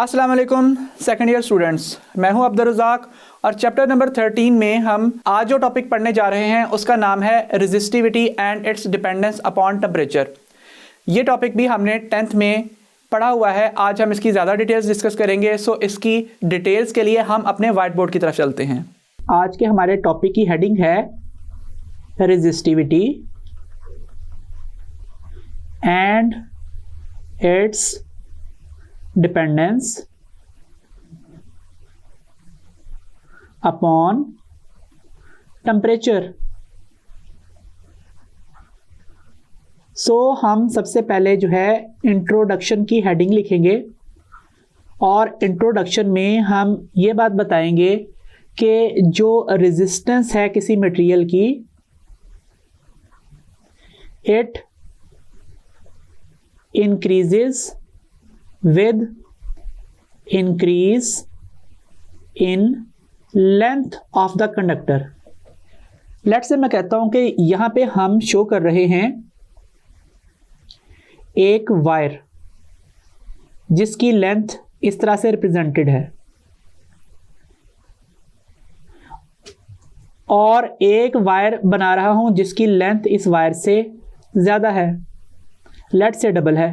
अस्सलाम वालेकुम second year students, मैं हूं अब्दुल रज़ाक और चैप्टर नंबर 13 में हम आज जो टॉपिक पढ़ने जा रहे हैं उसका नाम है resistivity and its dependence upon temperature. ये टॉपिक भी हमने 10th में पढ़ा हुआ है। आज हम इसकी ज़्यादा डिटेल्स डिस्कस करेंगे। सो इसकी डिटेल्स के लिए हम अपने वाइट बोर्ड की तरफ चलते हैं। आज के हमारे टॉपिक की हेडिंग है resistivity and its dependence upon temperature. So हम सबसे पहले जो है इंट्रोडक्शन की हेडिंग लिखेंगे और इंट्रोडक्शन में हम ये बात बताएंगे कि जो रेजिस्टेंस है किसी मटेरियल की, it increases with increase in length of the conductor। Let's say मैं कहता हूं कि यहां पे हम शो कर रहे हैं एक वायर जिसकी लेंथ इस तरह से रिप्रेजेंटेड है और एक वायर बना रहा हूं जिसकी लेंथ इस वायर से ज्यादा है, लेट्स से डबल है,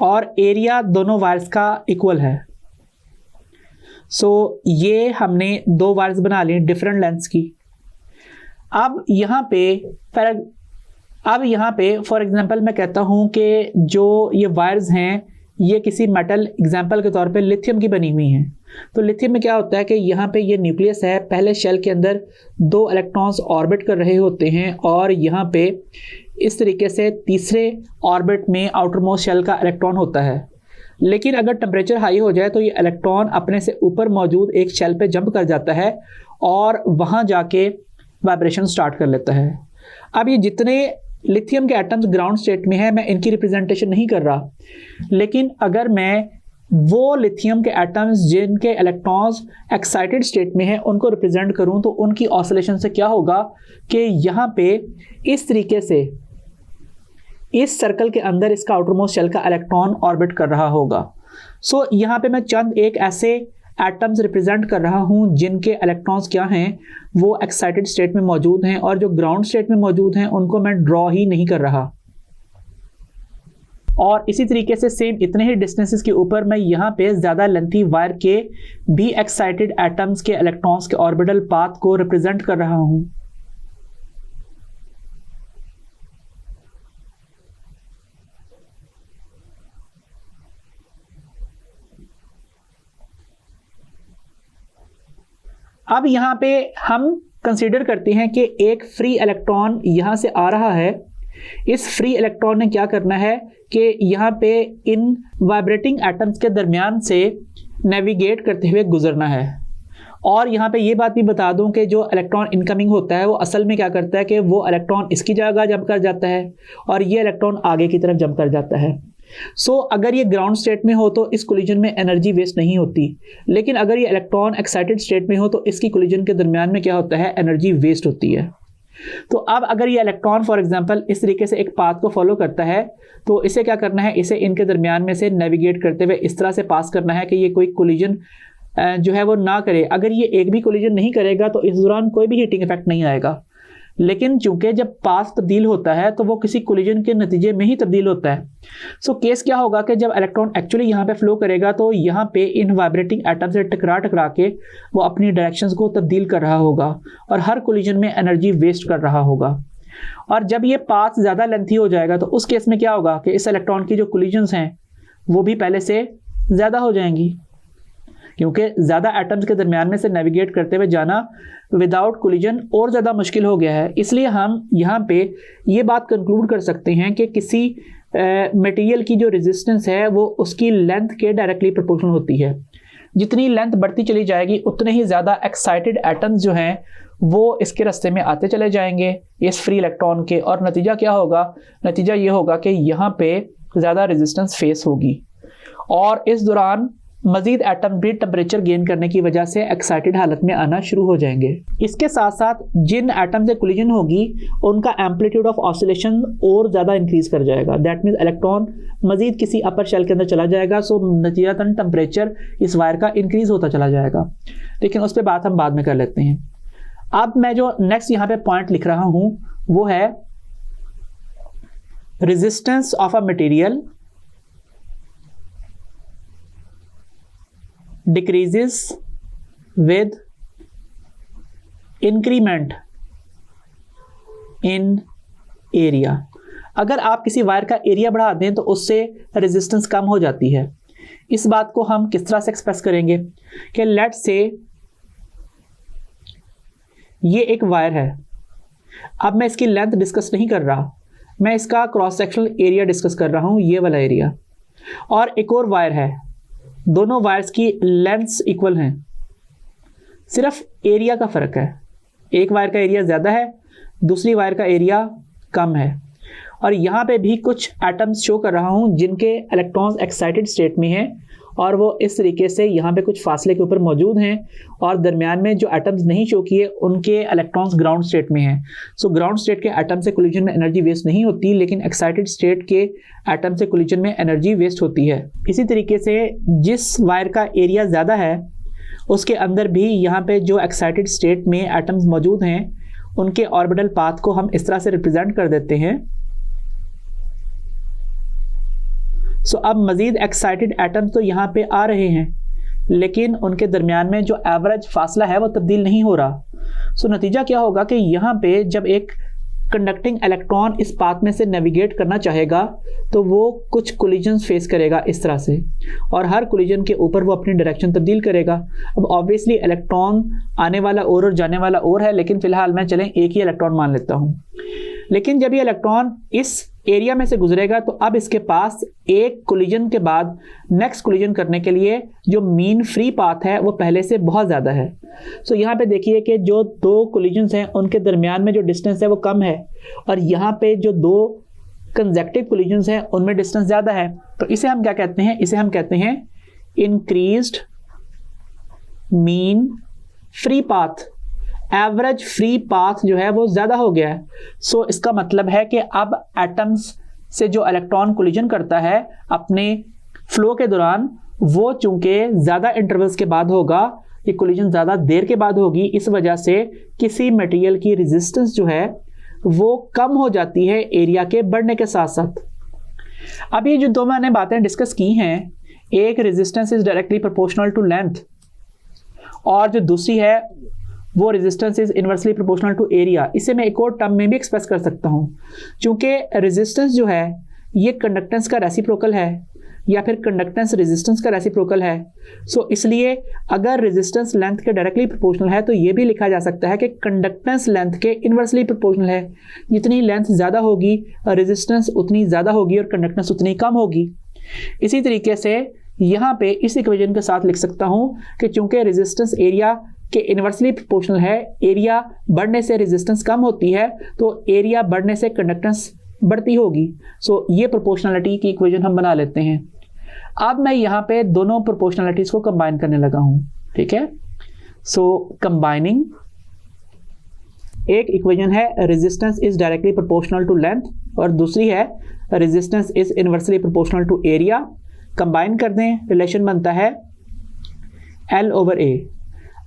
और एरिया दोनों वायर्स का इक्वल है। सो ये हमने दो वायर्स बना ली डिफरेंट लेंथ्स की। अब यहाँ पे फॉर एग्जांपल मैं कहता हूँ कि जो ये वायर्स हैं ये किसी मेटल एग्जांपल के तौर पे लिथियम की बनी हुई हैं। तो लिथियम में क्या होता है कि यहाँ पे ये न्यूक्लियस है, पहले शेल के अंदर दो इलेक्ट्रॉन्स ऑर्बिट कर रहे होते हैं और यहाँ पे इस तरीके से तीसरे ऑर्बिट में आउटर मोस्ट शेल का इलेक्ट्रॉन होता है। लेकिन अगर टेम्परेचर हाई हो जाए तो ये इलेक्ट्रॉन अपने से ऊपर मौजूद एक शेल पे जंप कर जाता है और वहाँ जाके वाइब्रेशन स्टार्ट कर लेता है। अब ये जितने लिथियम के एटम्स ग्राउंड स्टेट में है, मैं इनकी रिप्रेजेंटेशन नहीं कर रहा, लेकिन अगर मैं वो लिथियम के एटम्स जिनके इलेक्ट्रॉन्स एक्साइटेड स्टेट में हैं उनको रिप्रेजेंट करूं तो उनकी ऑसिलेशन से क्या होगा कि यहाँ पे इस तरीके से इस सर्कल के अंदर इसका आउटर मोस्ट शेल का इलेक्ट्रॉन ऑर्बिट कर रहा होगा। सो यहाँ पे मैं चंद एक ऐसे एटम्स रिप्रेजेंट कर रहा हूँ जिनके इलेक्ट्रॉन्स क्या हैं, वो एक्साइटेड स्टेट में मौजूद हैं, और जो ग्राउंड स्टेट में मौजूद हैं उनको मैं ड्रॉ ही नहीं कर रहा। और इसी तरीके से सेम इतने ही डिस्टेंसेस के ऊपर मैं यहाँ पे ज़्यादा लेंथी वायर के भी एक्साइटेड एटम्स के इलेक्ट्रॉन्स के ऑर्बिटल पाथ को रिप्रेजेंट कर रहा हूँ। अब यहाँ पे हम कंसीडर करते हैं कि एक फ्री इलेक्ट्रॉन यहाँ से आ रहा है। इस फ्री इलेक्ट्रॉन ने क्या करना है कि यहाँ पे इन वाइब्रेटिंग एटम्स के दरमियान से नेविगेट करते हुए गुजरना है। और यहाँ पे ये बात भी बता दूं कि जो इलेक्ट्रॉन इनकमिंग होता है वो असल में क्या करता है कि वो इलेक्ट्रॉन इसकी जगह जंप कर जाता है और ये इलेक्ट्रॉन आगे की तरफ जंप कर जाता है। सो अगर ये ग्राउंड स्टेट में हो तो इस कोलिजन में एनर्जी वेस्ट नहीं होती, लेकिन अगर ये इलेक्ट्रॉन एक्साइटेड स्टेट में हो तो इसकी कोलिजन के दरमियान में क्या होता है, एनर्जी वेस्ट होती है। तो अब अगर ये इलेक्ट्रॉन फॉर एग्जांपल इस तरीके से एक पाथ को फॉलो करता है तो इसे क्या करना है, इसे इनके दरमियान में से नेविगेट करते हुए इस तरह से पास करना है कि ये कोई कोलिजन जो है वो ना करे। अगर ये एक भी कोलिजन नहीं करेगा तो इस दौरान कोई भी हीटिंग इफेक्ट नहीं आएगा, लेकिन चूंकि जब पाथ तब्दील होता है तो वो किसी कोलिजन के नतीजे में ही तब्दील होता है। सो केस क्या होगा कि जब इलेक्ट्रॉन एक्चुअली यहाँ पे फ्लो करेगा तो यहाँ पे इन वाइब्रेटिंग एटम से टकरा के वो अपनी डायरेक्शंस को तब्दील कर रहा होगा और हर कोलिजन में एनर्जी वेस्ट कर रहा होगा। और जब ये पाथ ज़्यादा लेंथी हो जाएगा तो उस केस में क्या होगा कि इस इलेक्ट्रॉन की जो कोलिजन्स हैं वो भी पहले से ज़्यादा हो जाएंगी, क्योंकि ज़्यादा एटम्स के दरमियान में से नेविगेट करते हुए जाना विदाउट कोलिजन और ज़्यादा मुश्किल हो गया है। इसलिए हम यहाँ पे ये बात कंक्लूड कर सकते हैं कि किसी मटेरियल की जो रेजिस्टेंस है वो उसकी लेंथ के डायरेक्टली प्रोपोर्शनल होती है। जितनी लेंथ बढ़ती चली जाएगी उतने ही ज़्यादा एक्साइटेड एटम्स जो हैं वो इसके रास्ते में आते चले जाएंगे इस फ्री इलेक्ट्रॉन के, और नतीजा क्या होगा, नतीजा ये होगा कि यहाँ पे ज़्यादा रेजिस्टेंस फेस होगी और इस दौरान मजीद एटम भी टेम्परेचर गेन करने की वजह से एक्साइटेड हालत में आना शुरू हो जाएंगे। इसके साथ साथ जिन एटम से कोलिजन होगी उनका एम्पलीट्यूड ऑफ ऑसिलेशन और ज़्यादा इंक्रीज कर जाएगा। दैट मीन्स इलेक्ट्रॉन मजीद किसी अपर शेल के अंदर चला जाएगा, सो नतीजतन टेम्परेचर इस वायर का इंक्रीज होता चला जाएगा। लेकिन उस पर बात हम बाद में कर लेते हैं। अब मैं जो नेक्स्ट यहाँ पे पॉइंट लिख रहा हूँ वो है resistance of a material decreases with increment in area। अगर आप किसी वायर का एरिया बढ़ा दें तो उससे रेजिस्टेंस कम हो जाती है। इस बात को हम किस तरह से एक्सप्रेस करेंगे कि लेट से ये एक वायर है। अब मैं इसकी लेंथ डिस्कस नहीं कर रहा, मैं इसका क्रॉस सेक्शनल एरिया डिस्कस कर रहा हूं, ये वाला एरिया। और एक और वायर है, दोनों वायर्स की लेंथ्स इक्वल हैं, सिर्फ एरिया का फ़र्क है। एक वायर का एरिया ज़्यादा है, दूसरी वायर का एरिया कम है। और यहाँ पे भी कुछ एटम्स शो कर रहा हूँ जिनके इलेक्ट्रॉन्स एक्साइटेड स्टेट में हैं और वो इस तरीके से यहाँ पे कुछ फासले के ऊपर मौजूद हैं, और दरमियान में जो एटम्स नहीं शो किए उनके इलेक्ट्रॉन्स ग्राउंड स्टेट में हैं। सो ग्राउंड स्टेट के एटम से कोलिजन में एनर्जी वेस्ट नहीं होती, लेकिन एक्साइटेड स्टेट के एटम से कोलिजन में एनर्जी वेस्ट होती है। इसी तरीके से जिस वायर का एरिया ज़्यादा है उसके अंदर भी यहाँ पे जो एक्साइटेड स्टेट में एटम्स मौजूद हैं उनके ऑर्बिटल पाथ को हम इस तरह से रिप्रेजेंट कर देते हैं। सो अब मज़ीद एक्साइटेड एटम्स तो यहाँ पे आ रहे हैं, लेकिन उनके दरमियान में जो एवरेज फासला है वो तब्दील नहीं हो रहा। सो नतीजा क्या होगा कि यहाँ पे जब एक कंडक्टिंग इलेक्ट्रॉन इस पाथ में से नेविगेट करना चाहेगा तो वो कुछ कोलिजन्स फेस करेगा इस तरह से, और हर कोलिजन के ऊपर वो अपनी डायरेक्शन तब्दील करेगा। अब ऑब्वियसली इलेक्ट्रॉन आने वाला और जाने वाला और है, लेकिन फ़िलहाल मैं चलें एक ही इलेक्ट्रॉन मान लेता हूँ। लेकिन जब ये इलेक्ट्रॉन इस एरिया में से गुजरेगा तो अब इसके पास एक कोलिजन के बाद नेक्स्ट कोलिजन करने के लिए जो मीन फ्री पाथ है वो पहले से बहुत ज़्यादा है। सो यहाँ पे देखिए कि जो दो कोलिजन्स हैं उनके दरमियान में जो डिस्टेंस है वो कम है, और यहाँ पे जो दो कंसेक्टिव कोलिजन्स हैं उनमें डिस्टेंस ज़्यादा है। तो इसे हम क्या कहते हैं? इसे हम कहते हैं increased mean free path. Average free path जो है वो ज़्यादा हो गया है। सो इसका मतलब है कि अब एटम्स से जो इलेक्ट्रॉन कोलिजन करता है अपने फ्लो के दौरान, वो चूंकि ज़्यादा इंटरवल्स के बाद होगा, ये कोलिजन ज़्यादा देर के बाद होगी, इस वजह से किसी मटेरियल की रेजिस्टेंस जो है वो कम हो जाती है एरिया के बढ़ने के साथ साथ। अब ये जो दो मैंने बातें डिस्कस की हैं, एक resistance is directly proportional to length, और जो दूसरी है वो resistance is inversely proportional to area. इसे मैं एक और टर्म में भी एक्सप्रेस कर सकता हूँ, क्योंकि रेजिस्टेंस जो है ये कंडक्टेंस का रेसिप्रोकल है या फिर कंडक्टेंस रेजिस्टेंस का रेसिप्रोकल है। सो इसलिए अगर रेजिस्टेंस लेंथ के डायरेक्टली प्रोपोर्शनल है तो ये भी लिखा जा सकता है कि कंडक्टेंस लेंथ के इनवर्सली प्रोपोर्शनल है। जितनी लेंथ ज़्यादा होगी रेजिस्टेंस उतनी ज़्यादा होगी और कंडक्टेंस उतनी कम होगी। इसी तरीके से यहाँ पे इस इक्वेशन के साथ लिख सकता हूँ कि चूंकि रेजिस्टेंस एरिया के इनवर्सली प्रोपोर्शनल है, एरिया बढ़ने से रेजिस्टेंस कम होती है, तो एरिया बढ़ने से कंडक्टेंस बढ़ती होगी। सो ये प्रोपोर्शनलिटी की इक्वेशन हम बना लेते हैं। अब मैं यहाँ पे दोनों प्रोपोर्शनलिटीज़ को कंबाइन करने लगा हूँ, ठीक है। सो कंबाइनिंग, एक इक्वेशन है resistance is directly proportional to length, और दूसरी है resistance is inversely proportional to area. Combine कर दें, रिलेशन बनता है L/A।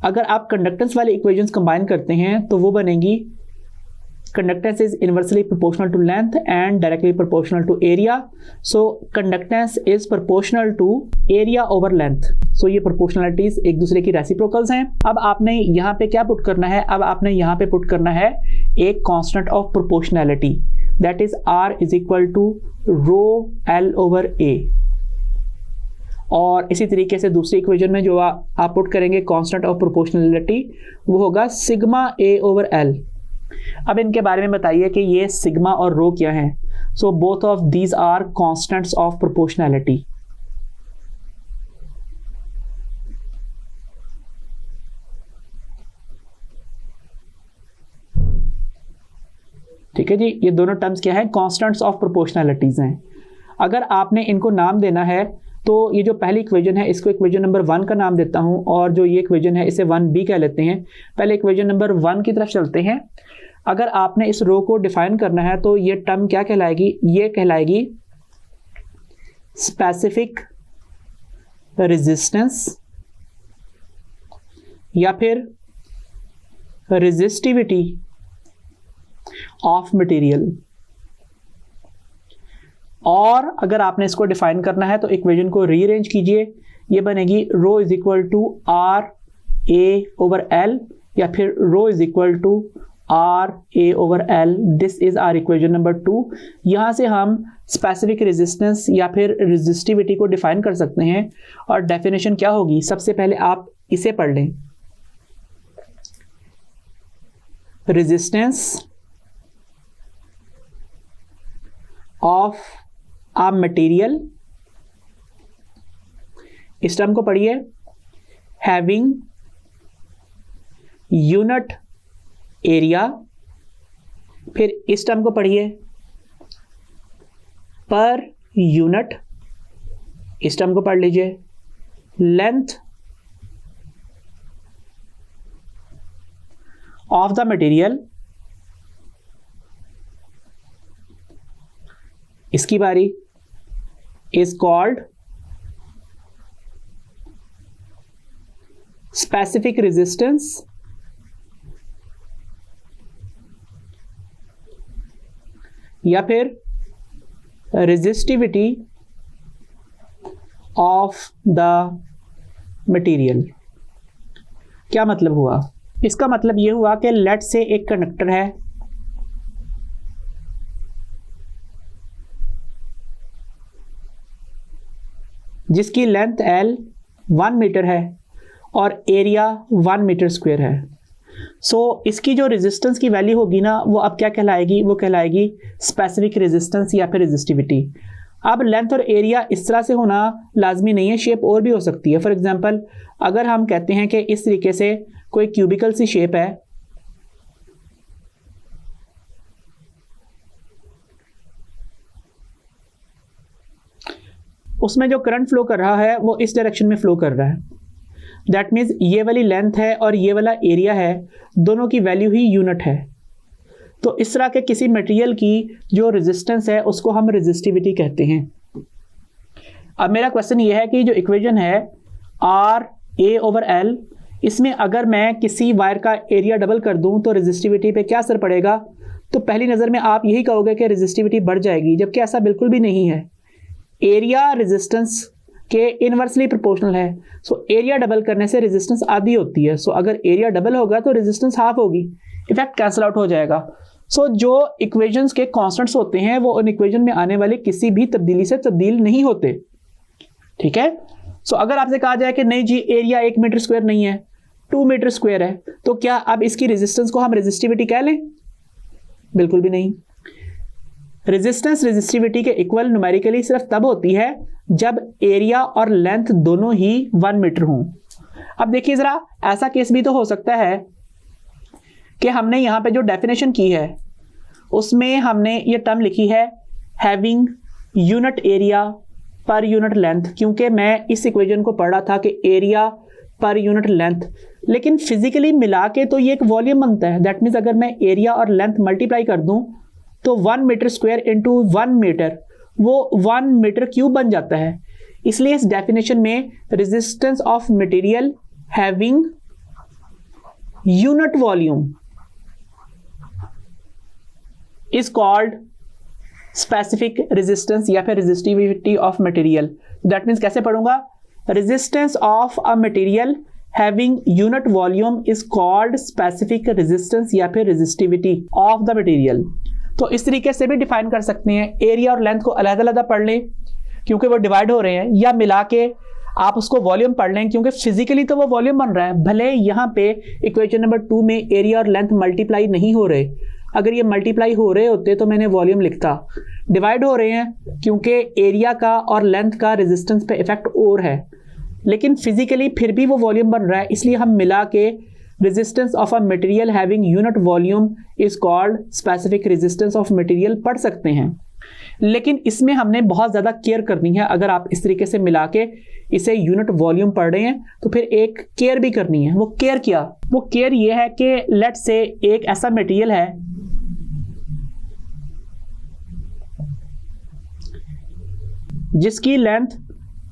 अगर आप कंडक्टेंस वाले इक्वेशंस कंबाइन करते हैं तो वो बनेंगी conductance is inversely proportional to length and directly proportional to area. So conductance is proportional to area over length. So ये प्रोपोर्शनलिटीज एक दूसरे की रेसिप्रोकल्स हैं। अब आपने यहाँ पे क्या पुट करना है? अब आपने यहाँ पे पुट करना है एक constant of proportionality, that is R is equal to ρL/A। और इसी तरीके से दूसरी इक्वेशन में जो आप पुट करेंगे कांस्टेंट ऑफ प्रोपोर्शनलिटी, वो होगा सिग्मा A/L। अब इनके बारे में बताइए कि ये सिग्मा और रो क्या है। So both of these are constants of proportionality. ठीक है जी, ये दोनों टर्म्स क्या है? कांस्टेंट्स ऑफ प्रोपोर्शनैलिटीज हैं। अगर आपने इनको नाम देना है तो ये जो पहली इक्वेशन है इसको इक्वेशन नंबर 1 का नाम देता हूँ, और जो ये इक्वेशन है इसे 1b कह लेते हैं। पहले इक्वेशन नंबर 1 की तरफ चलते हैं। अगर आपने इस रो को डिफाइन करना है तो ये टर्म क्या कहलाएगी, ये कहलाएगी स्पेसिफिक रेजिस्टेंस या फिर रेजिस्टिविटी ऑफ मटेरियल। और अगर आपने इसको डिफाइन करना है तो इक्वेशन को रीअरेंज कीजिए, ये बनेगी rho is equal to R A over L या फिर rho is equal to R A over L. This is our equation number 2। यहाँ से हम स्पेसिफिक रेजिस्टेंस या फिर रेजिस्टिविटी को डिफाइन कर सकते हैं। और डेफिनेशन क्या होगी, सबसे पहले आप इसे पढ़ लें। रेजिस्टेंस ऑफ आ मटेरियल, इस टर्म को पढ़िए, हैविंग यूनिट एरिया। फिर इस टर्म को पढ़िए, पर यूनिट, इस टर्म को पढ़ लीजिए, लेंथ ऑफ द मटेरियल। इसकी बारी इज कॉल्ड स्पेसिफिक रेजिस्टेंस या फिर रेजिस्टिविटी ऑफ द मटेरियल। क्या मतलब हुआ, इसका मतलब यह हुआ कि लेट से एक कंडक्टर है, जिसकी लेंथ L 1 मीटर है और एरिया 1 मीटर स्क्वायर है। सो इसकी जो रेजिस्टेंस की वैल्यू होगी ना, वो अब क्या कहलाएगी, वो कहलाएगी स्पेसिफिक रेजिस्टेंस या फिर रेजिस्टिविटी। अब लेंथ और एरिया इस तरह से होना लाजमी नहीं है, शेप और भी हो सकती है। फॉर एग्जांपल अगर हम कहते हैं कि इस तरीके से कोई क्यूबिकल सी शेप है, उसमें जो करंट फ्लो कर रहा है वो इस डायरेक्शन में फ्लो कर रहा है। दैट मीन्स ये वाली लेंथ है और ये वाला एरिया है, दोनों की वैल्यू ही यूनिट है। तो इस तरह के किसी मटेरियल की जो रेजिस्टेंस है उसको हम रेजिस्टिविटी कहते हैं। अब मेरा क्वेश्चन ये है कि जो इक्वेशन है आर ए ओवर एल, इसमें अगर मैं किसी वायर का एरिया डबल कर दूं तो रेजिस्टिविटी पे क्या असर पड़ेगा। तो पहली नज़र में आप यही कहोगे कि रेजिस्टिविटी बढ़ जाएगी, जबकि ऐसा बिल्कुल भी नहीं है। एरिया रेजिस्टेंस के इनवर्सली प्रोपोर्शनल है। सो एरिया डबल करने से रेजिस्टेंस आधी होती है। सो अगर एरिया डबल होगा तो रेजिस्टेंस हाफ होगी, इफेक्ट कैंसिल आउट हो जाएगा। सो जो इक्वेशंस के कांस्टेंट्स होते हैं वो उन इक्वेशन में आने वाले किसी भी तब्दीली से तब्दील नहीं होते। ठीक है। सो अगर आपसे कहा जाए कि नहीं जी एरिया 1 मीटर स्क्वायर नहीं है, 2 मीटर स्क्वायर है, तो क्या अब इसकी रेजिस्टेंस को हम रेजिस्टिविटी कह लें? बिल्कुल भी नहीं। रेजिस्टेंस रेजिस्टिविटी के इक्वल न्यूमेरिकली सिर्फ तब होती है जब एरिया और लेंथ दोनों ही 1 मीटर हों। अब देखिए जरा, ऐसा केस भी तो हो सकता है कि हमने यहाँ पे जो डेफिनेशन की है उसमें हमने ये टर्म लिखी है having unit area per unit length, क्योंकि मैं इस इक्वेशन को पढ़ रहा था कि एरिया पर यूनिट लेंथ, लेकिन फिजिकली मिला के तो ये एक वॉल्यूम बनता है। दैट मीन्स अगर मैं एरिया और लेंथ मल्टीप्लाई कर दूं तो 1 मीटर स्क्वायर इंटू 1 मीटर वो 1 मीटर क्यूब बन जाता है। इसलिए इस डेफिनेशन में resistance of material having unit volume is called specific resistance या फिर resistivity of material. That means कैसे पढ़ूंगा, resistance of a material having unit volume is called specific resistance या फिर रेजिस्टिविटी ऑफ द मटेरियल। तो इस तरीके से भी डिफाइन कर सकते हैं। एरिया और लेंथ को अलग-अलग पढ़ लें क्योंकि वो डिवाइड हो रहे हैं, या मिला के आप उसको वॉल्यूम पढ़ लें क्योंकि फिजिकली तो वो वॉल्यूम बन रहा है। भले यहाँ पे इक्वेशन नंबर 2 में एरिया और लेंथ मल्टीप्लाई नहीं हो रहे, अगर ये मल्टीप्लाई हो रहे होते तो मैंने वॉल्यूम लिखता। डिवाइड हो रहे हैं क्योंकि एरिया का और लेंथ का रेजिस्टेंस पे इफेक्ट और है, लेकिन फिजिकली फिर भी वो वॉल्यूम बन रहा है, इसलिए हम मिला के resistance of a material having unit volume is called specific resistance of material पढ़ सकते हैं। लेकिन इसमें हमने बहुत ज़्यादा केयर करनी है। अगर आप इस तरीके से मिला के इसे यूनिट वॉल्यूम पढ़ रहे हैं तो फिर एक केयर भी करनी है। वो केयर क्या? वो केयर ये है कि लेट से एक ऐसा मटेरियल है जिसकी लेंथ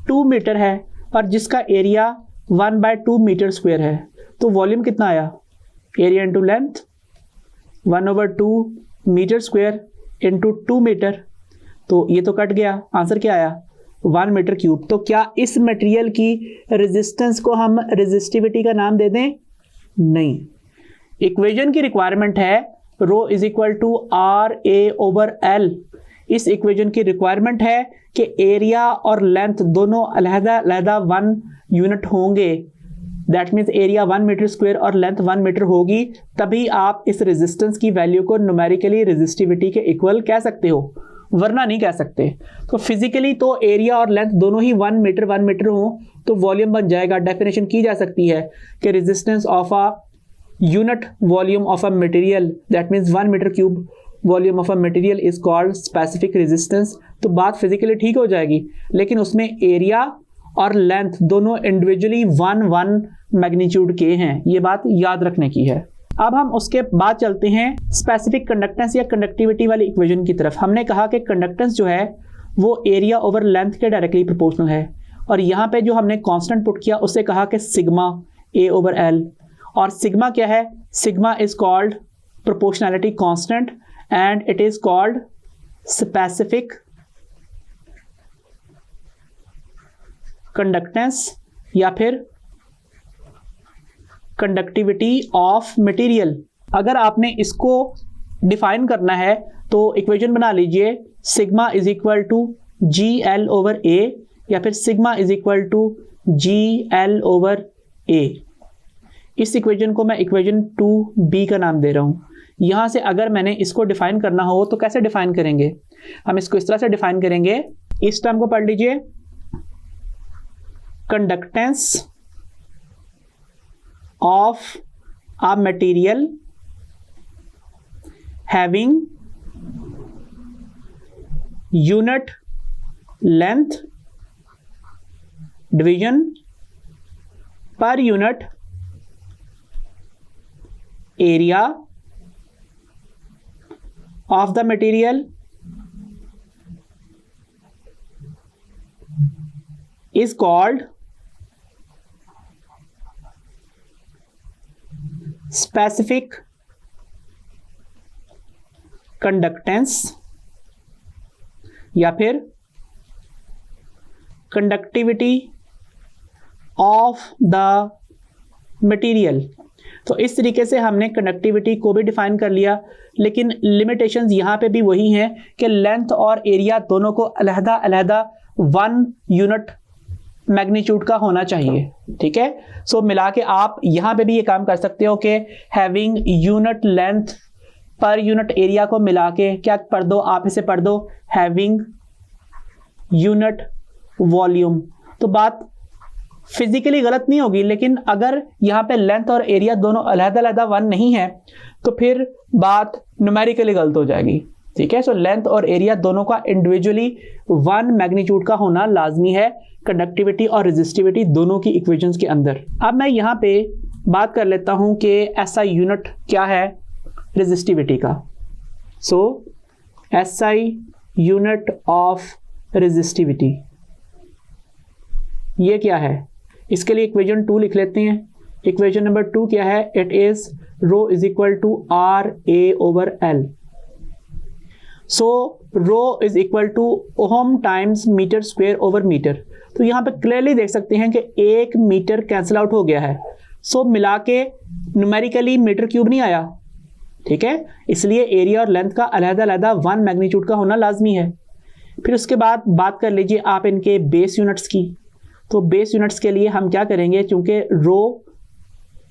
2 मीटर है और जिसका एरिया 1/2 मीटर स्क्वायर है, तो वॉल्यूम कितना आया? Area into length 1/2 metre square into 2 metre, तो ये तो कट गया। आंसर क्या आया? 1 मीटर क्यूब। तो क्या इस मटेरियल की रेजिस्टेंस को हम रेजिस्टिविटी का नाम दे दें? नहीं। इक्वेशन की रिक्वायरमेंट है rho is equal to R A over L. इस इक्वेशन की रिक्वायरमेंट है कि एरिया और लेंथ दोनों अलहदा अलहदा 1 यूनिट होंगे। That means area 1 metre square और लेंथ 1 मीटर होगी, तभी आप इस रेजिस्टेंस की वैल्यू को न्यूमेरिकली रेजिस्टिविटी के इक्वल कह सकते हो, वरना नहीं कह सकते। तो फिजिकली तो एरिया और लेंथ दोनों ही 1 मीटर हो तो वॉल्यूम बन जाएगा। डेफिनेशन की जा सकती है कि resistance of a unit volume of a material, that means 1 metre cube volume of a material is called specific resistance. तो बात फिजिकली ठीक हो जाएगी, लेकिन उसमें एरिया और लेंथ दोनों इंडिविजुअली 1 मैग्नीट्यूड के हैं। ये बात याद रखने की है। अब हम उसके बाद चलते हैं स्पेसिफिक कंडक्टेंस या कंडक्टिविटी वाली इक्वेशन की तरफ। हमने कहा कि कंडक्टेंस जो है वो एरिया ओवर लेंथ के डायरेक्टली प्रोपोर्शनल है, और यहाँ पे जो हमने कांस्टेंट पुट किया उससे कहा कि सिग्मा ए ओवर एल। और सिग्मा क्या है? Sigma is called proportionality constant and it is called specific conductance या फिर कंडक्टिविटी ऑफ मटेरियल। अगर आपने इसको डिफाइन करना है तो इक्वेशन बना लीजिए sigma is equal to G L over A या फिर sigma is equal to G L over A. इस इक्वेशन को मैं इक्वेशन 2b का नाम दे रहा हूँ। यहाँ से अगर मैंने इसको डिफाइन करना हो तो कैसे डिफाइन करेंगे? हम इसको इस तरह से डिफाइन करेंगे। इस टर्म को पढ़ लीजिए, conductance of a material having unit length division per unit area of the material is called specific conductance या फिर कंडक्टिविटी ऑफ द मटेरियल। तो इस तरीके से हमने कंडक्टिविटी को भी डिफाइन कर लिया, लेकिन लिमिटेशंस यहाँ पे भी वही हैं कि लेंथ और एरिया दोनों को अलहदा अलहदा 1 यूनिट मैग्नीट्यूड का होना चाहिए। ठीक है, सो मिला के आप यहां पे भी ये काम कर सकते हो कि having unit length per unit area को मिला के क्या पढ़ दो, आप इसे पढ़ दो हैविंग यूनिट वॉल्यूम। तो बात फिजिकली गलत नहीं होगी, लेकिन अगर यहाँ पे लेंथ और एरिया दोनों अलहदा अलहदा 1 नहीं है तो फिर बात न्यूमेरिकली गलत हो जाएगी। ठीक है, सो लेंथ और एरिया दोनों का इंडिविजुअली 1 मैग्नीट्यूड का होना लाजमी है कंडक्टिविटी और रेजिस्टिविटी दोनों की इक्वेशंस के अंदर। अब मैं यहाँ पे बात कर लेता हूँ कि ऐसा यूनिट क्या है रेजिस्टिविटी का। सो एसआई यूनिट ऑफ रेजिस्टिविटी ये क्या है? इसके लिए इक्वेशन 2 लिख लेते हैं। इक्वेशन नंबर 2 क्या है? It is rho is equal to R A over L. So rho is equal to ohm times metre square over metre. तो यहाँ पे क्लियरली देख सकते हैं कि 1 मीटर कैंसिल आउट हो गया है। सो मिला के न्यूमेरिकली मीटर क्यूब नहीं आया। ठीक है, इसलिए एरिया और लेंथ का अलहदा अलहदा 1 मैग्नीट्यूड का होना लाजमी है। फिर उसके बाद बात कर लीजिए आप इनके बेस यूनिट्स की। तो बेस यूनिट्स के लिए हम क्या करेंगे, चूंकि रो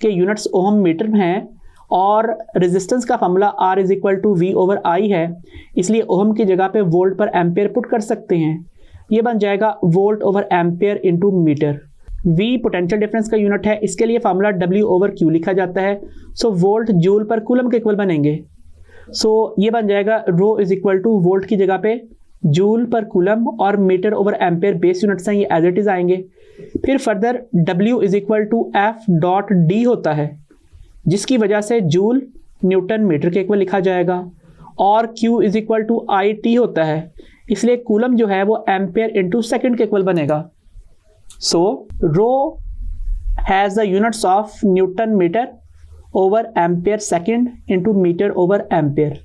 के यूनिट्स ओहम मीटर में हैं और रेजिस्टेंस का formula R is equal to V over I है, इसलिए ओहम की जगह पे वोल्ट पर एम्पेयर पुट कर सकते हैं। ये बन जाएगा volt over ampere into metre. V potential difference का यूनिट है, इसके लिए फार्मूला W ओवर Q लिखा जाता है। So volt joule per coulomb के इक्वल बनेंगे। सो ये बन जाएगा rho is equal to volt की जगह पे जूल पर कूलम और metre over ampere base units हैं, ये एज इट इज आएंगे। फिर further W is equal to F dot D होता है, जिसकी वजह से जूल न्यूटन मीटर के इक्वल लिखा जाएगा, और Q is equal to IT होता है, इसलिए कूलम जो है वो एम्पेयर इंटू सेकेंड के इक्वल बनेगा। So rho has the units of newton metre over ampere second into metre over ampere.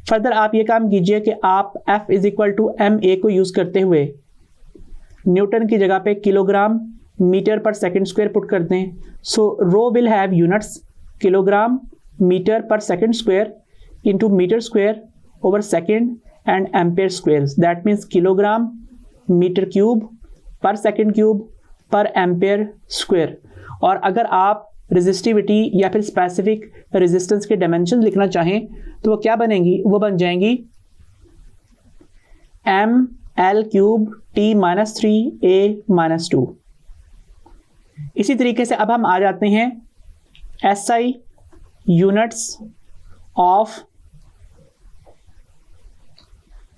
Further आप ये काम कीजिए कि आप F is equal to MA को यूज़ करते हुए न्यूटन की जगह पे kilogram metre per second square put कर दें। So rho will have units kilogram metre per second square into metre square over second and ampere square, that means kilogram metre cube per second cube per ampere square. और अगर आप resistivity या फिर specific resistance के dimension लिखना चाहें तो वो क्या बनेंगी, वो बन जाएंगी ML cube T minus 3A-2। इसी तरीके से अब हम आ जाते हैं SI यूनिट्स ऑफ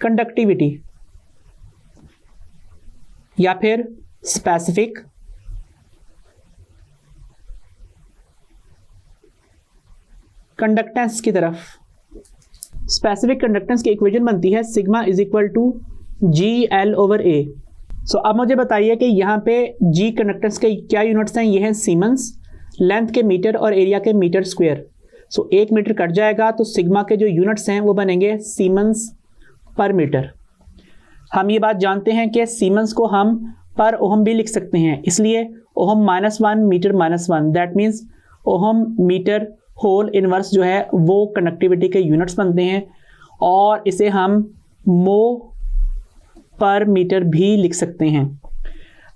कंडक्टिविटी या फिर स्पेसिफिक कंडक्टेंस की तरफ। स्पेसिफिक कंडक्टेंस की इक्वेशन बनती है sigma is equal to GL over A। So अब मुझे बताइए कि यहाँ पे G कंडक्टेंस के क्या यूनिट्स हैं, ये हैं सीमेंस, लेंथ के मीटर और एरिया के मीटर स्क्वायर। सो 1 मीटर कट जाएगा तो सिग्मा के जो यूनिट्स हैं वो बनेंगे सीमेंस पर मीटर। हम ये बात जानते हैं कि सीमेंस को हम पर ओहम भी लिख सकते हैं, इसलिए ohm -1 metre -1, that means ohm metre whole inverse जो है वो कंडक्टिविटी के यूनिट्स बनते हैं, और इसे हम मो पर मीटर भी लिख सकते हैं।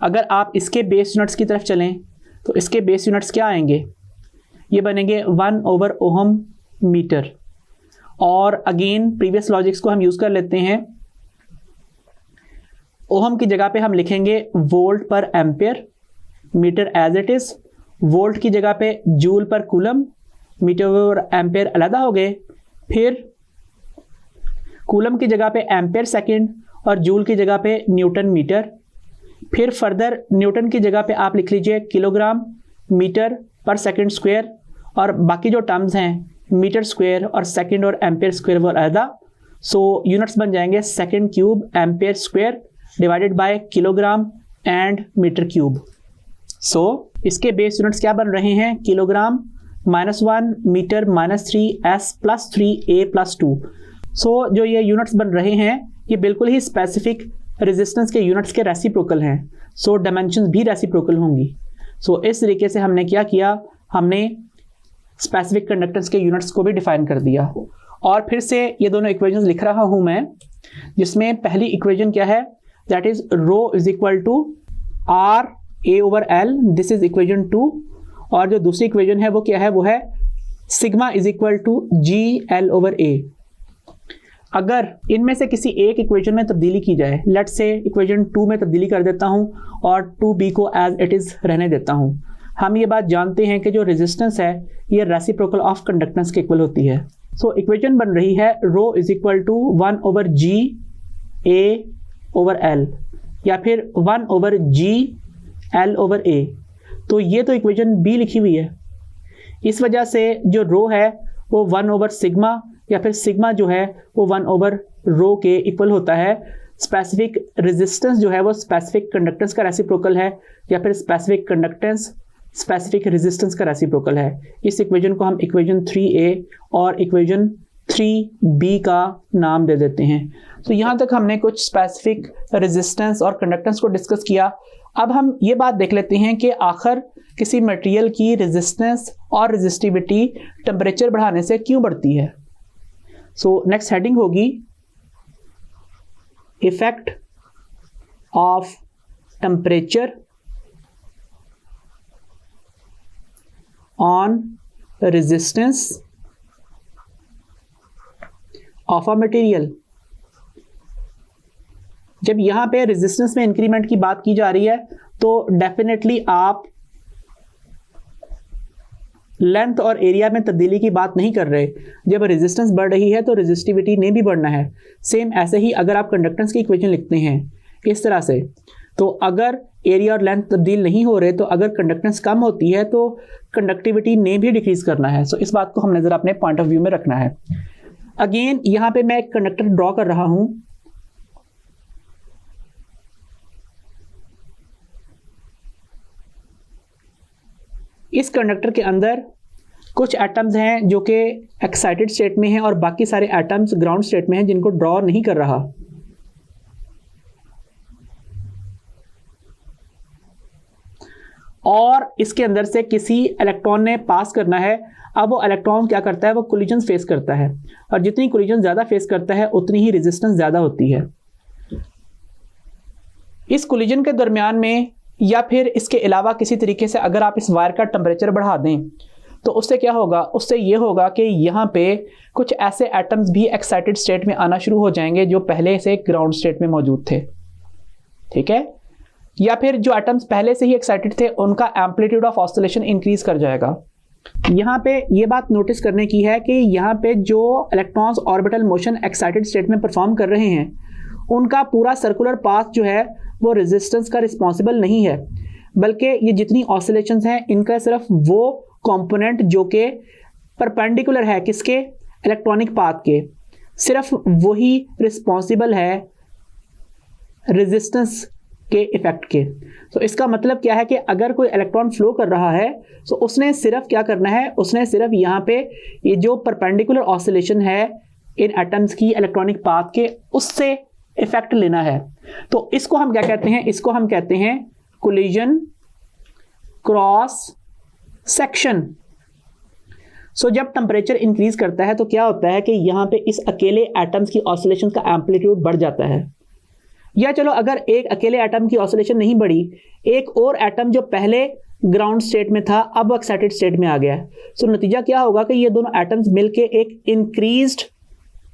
अगर आप इसके बेस यूनिट्स की तरफ चलें तो इसके बेस यूनिट्स क्या आएंगे, ये बनेंगे 1 ओवर ओहम मीटर। और अगेन प्रीवियस लॉजिक्स को हम यूज़ कर लेते हैं। ओहम की जगह पे हम लिखेंगे volt per ampere, metre as it is, volt की जगह पे जूल पर कूलम, मीटर और एम्पेयर अलग हो गए, फिर कूलम की जगह पे एम्पेयर सेकेंड और जूल की जगह पे न्यूटन मीटर, फिर फर्दर न्यूटन की जगह पे आप लिख लीजिए kilogram metre per second square, और बाकी जो टर्म्स हैं मीटर स्क्वायर और सेकेंड और एम्पेयर स्क्वायर वो अलग। सो यूनिट्स बन जाएंगे second cube ampere square divided by kilogram and metre cube. So इसके बेस यूनिट्स क्या बन रहे हैं, किलोग्राम -1 मीटर -3S + 3A+2। सो जो ये यूनिट्स बन रहे हैं ये बिल्कुल ही स्पेसिफिक रेजिस्टेंस के यूनिट्स के रेसिप्रोकल हैं, सो डायमेंशंस भी रेसिप्रोकल होंगी। सो इस तरीके से हमने क्या किया, हमने स्पेसिफिक कंडक्टेंस के यूनिट्स को भी डिफाइन कर दिया। और फिर से ये दोनों इक्वेशंस लिख रहा हूँ मैं, जिसमें पहली इक्वेशन क्या है, that is rho is equal to RA over L, this is equation 2। और जो दूसरी इक्वेशन है वो क्या है, वो है sigma is equal to GL over A। अगर इनमें से किसी एक इक्वेशन में तब्दीली की जाए, लेट्स से इक्वेशन 2 में तब्दीली कर देता हूँ और 2B को एज इट इज़ रहने देता हूँ, हम ये बात जानते हैं कि जो रेजिस्टेंस है ये रेसिप्रोकल ऑफ कंडक्टेंस के इक्वल होती है। सो इक्वेशन बन रही है rho is equal to 1 over GA over L या फिर 1 ओवर GL ओवर A। तो ये तो इक्वेशन B लिखी हुई है, इस वजह से जो रो है वो 1 ओवर सिग्मा या फिर सिग्मा जो है वो 1 ओवर रो के इक्वल होता है। स्पेसिफिक रेजिस्टेंस जो है वो स्पेसिफिक कंडक्टेंस का रेसिप्रोकल है, या फिर स्पेसिफिक कंडक्टेंस स्पेसिफिक रेजिस्टेंस का रेसिप्रोकल है। इस इक्वेशन को हम इक्वेशन 3A और इक्वेशन 3B का नाम दे देते हैं। तो यहाँ तक हमने कुछ स्पेसिफिक रेजिस्टेंस और कंडक्टेंस को डिस्कस किया। अब हम ये बात देख लेते हैं कि आखिर किसी मटेरियल की रेजिस्टेंस और रेजिस्टिविटी टेम्परेचर बढ़ाने से क्यों बढ़ती है। सो नेक्स्ट हेडिंग होगी effect of temperature on resistance of a material. जब यहाँ पे रेजिस्टेंस में इंक्रीमेंट की बात की जा रही है तो डेफिनेटली आप लेंथ और एरिया में तब्दीली की बात नहीं कर रहे। जब रेजिस्टेंस बढ़ रही है तो रेजिस्टिविटी ने भी बढ़ना है। सेम ऐसे ही अगर आप कंडक्टेंस की इक्वेशन लिखते हैं इस तरह से, तो अगर एरिया और लेंथ तब्दील नहीं हो रहे तो अगर कंडक्टेंस कम होती है तो कंडक्टिविटी ने भी डिक्रीज करना है। सो इस बात को हम नज़र अपने पॉइंट ऑफ व्यू में रखना है। अगेन यहाँ पे मैं एक कंडक्टर ड्रॉ कर रहा हूँ। इस कंडक्टर के अंदर कुछ एटम्स हैं जो कि एक्साइटेड स्टेट में हैं और बाकी सारे एटम्स ग्राउंड स्टेट में हैं जिनको ड्रॉ नहीं कर रहा। और इसके अंदर से किसी इलेक्ट्रॉन ने पास करना है। अब वो इलेक्ट्रॉन क्या करता है, वो कोलिजन फेस करता है और जितनी कोलिजन ज़्यादा फेस करता है उतनी ही रेजिस्टेंस ज़्यादा होती है। इस कोलिजन के दरमियान में या फिर इसके अलावा किसी तरीके से अगर आप इस वायर का टेम्परेचर बढ़ा दें तो उससे क्या होगा, उससे ये होगा कि यहाँ पे कुछ ऐसे एटम्स भी एक्साइटेड स्टेट में आना शुरू हो जाएंगे जो पहले से ग्राउंड स्टेट में मौजूद थे। ठीक है, या फिर जो एटम्स पहले से ही एक्साइटेड थे उनका एम्पलीट्यूड ऑफ ऑसिलेशन इंक्रीज कर जाएगा। यहाँ पे ये बात नोटिस करने की है कि यहाँ पे जो electrons orbital motion excited state में परफॉर्म कर रहे हैं उनका पूरा सर्कुलर पाथ जो है वो रेजिस्टेंस का रिस्पॉन्सिबल नहीं है, बल्कि ये जितनी ऑसिलेशंस हैं इनका सिर्फ वो कंपोनेंट जो कि परपेंडिकुलर है किसके, इलेक्ट्रॉनिक पाथ के, सिर्फ वही रिस्पॉन्सिबल है रेजिस्टेंस के इफेक्ट के। तो इसका मतलब क्या है कि अगर कोई इलेक्ट्रॉन फ्लो कर रहा है तो उसने सिर्फ क्या करना है, उसने सिर्फ यहाँ पे ये जो परपेंडिकुलर ऑसिलेशन है इन एटम्स की इलेक्ट्रॉनिक पाथ के उससे इफेक्ट लेना है। तो इसको हम क्या कहते हैं, इसको हम कहते हैं कोलिजन क्रॉस सेक्शन। सो जब टेम्परेचर इंक्रीज करता है तो क्या होता है कि यहाँ पे इस अकेले एटम्स की ऑसिलेशन का एम्पलीट्यूड बढ़ जाता है। या चलो अगर एक अकेले एटम की ऑसिलेशन नहीं बढ़ी, एक और एटम जो पहले ग्राउंड स्टेट में था अब एक्साइटेड स्टेट में आ गया है, सो नतीजा क्या होगा कि ये दोनों एटम्स मिलके एक increased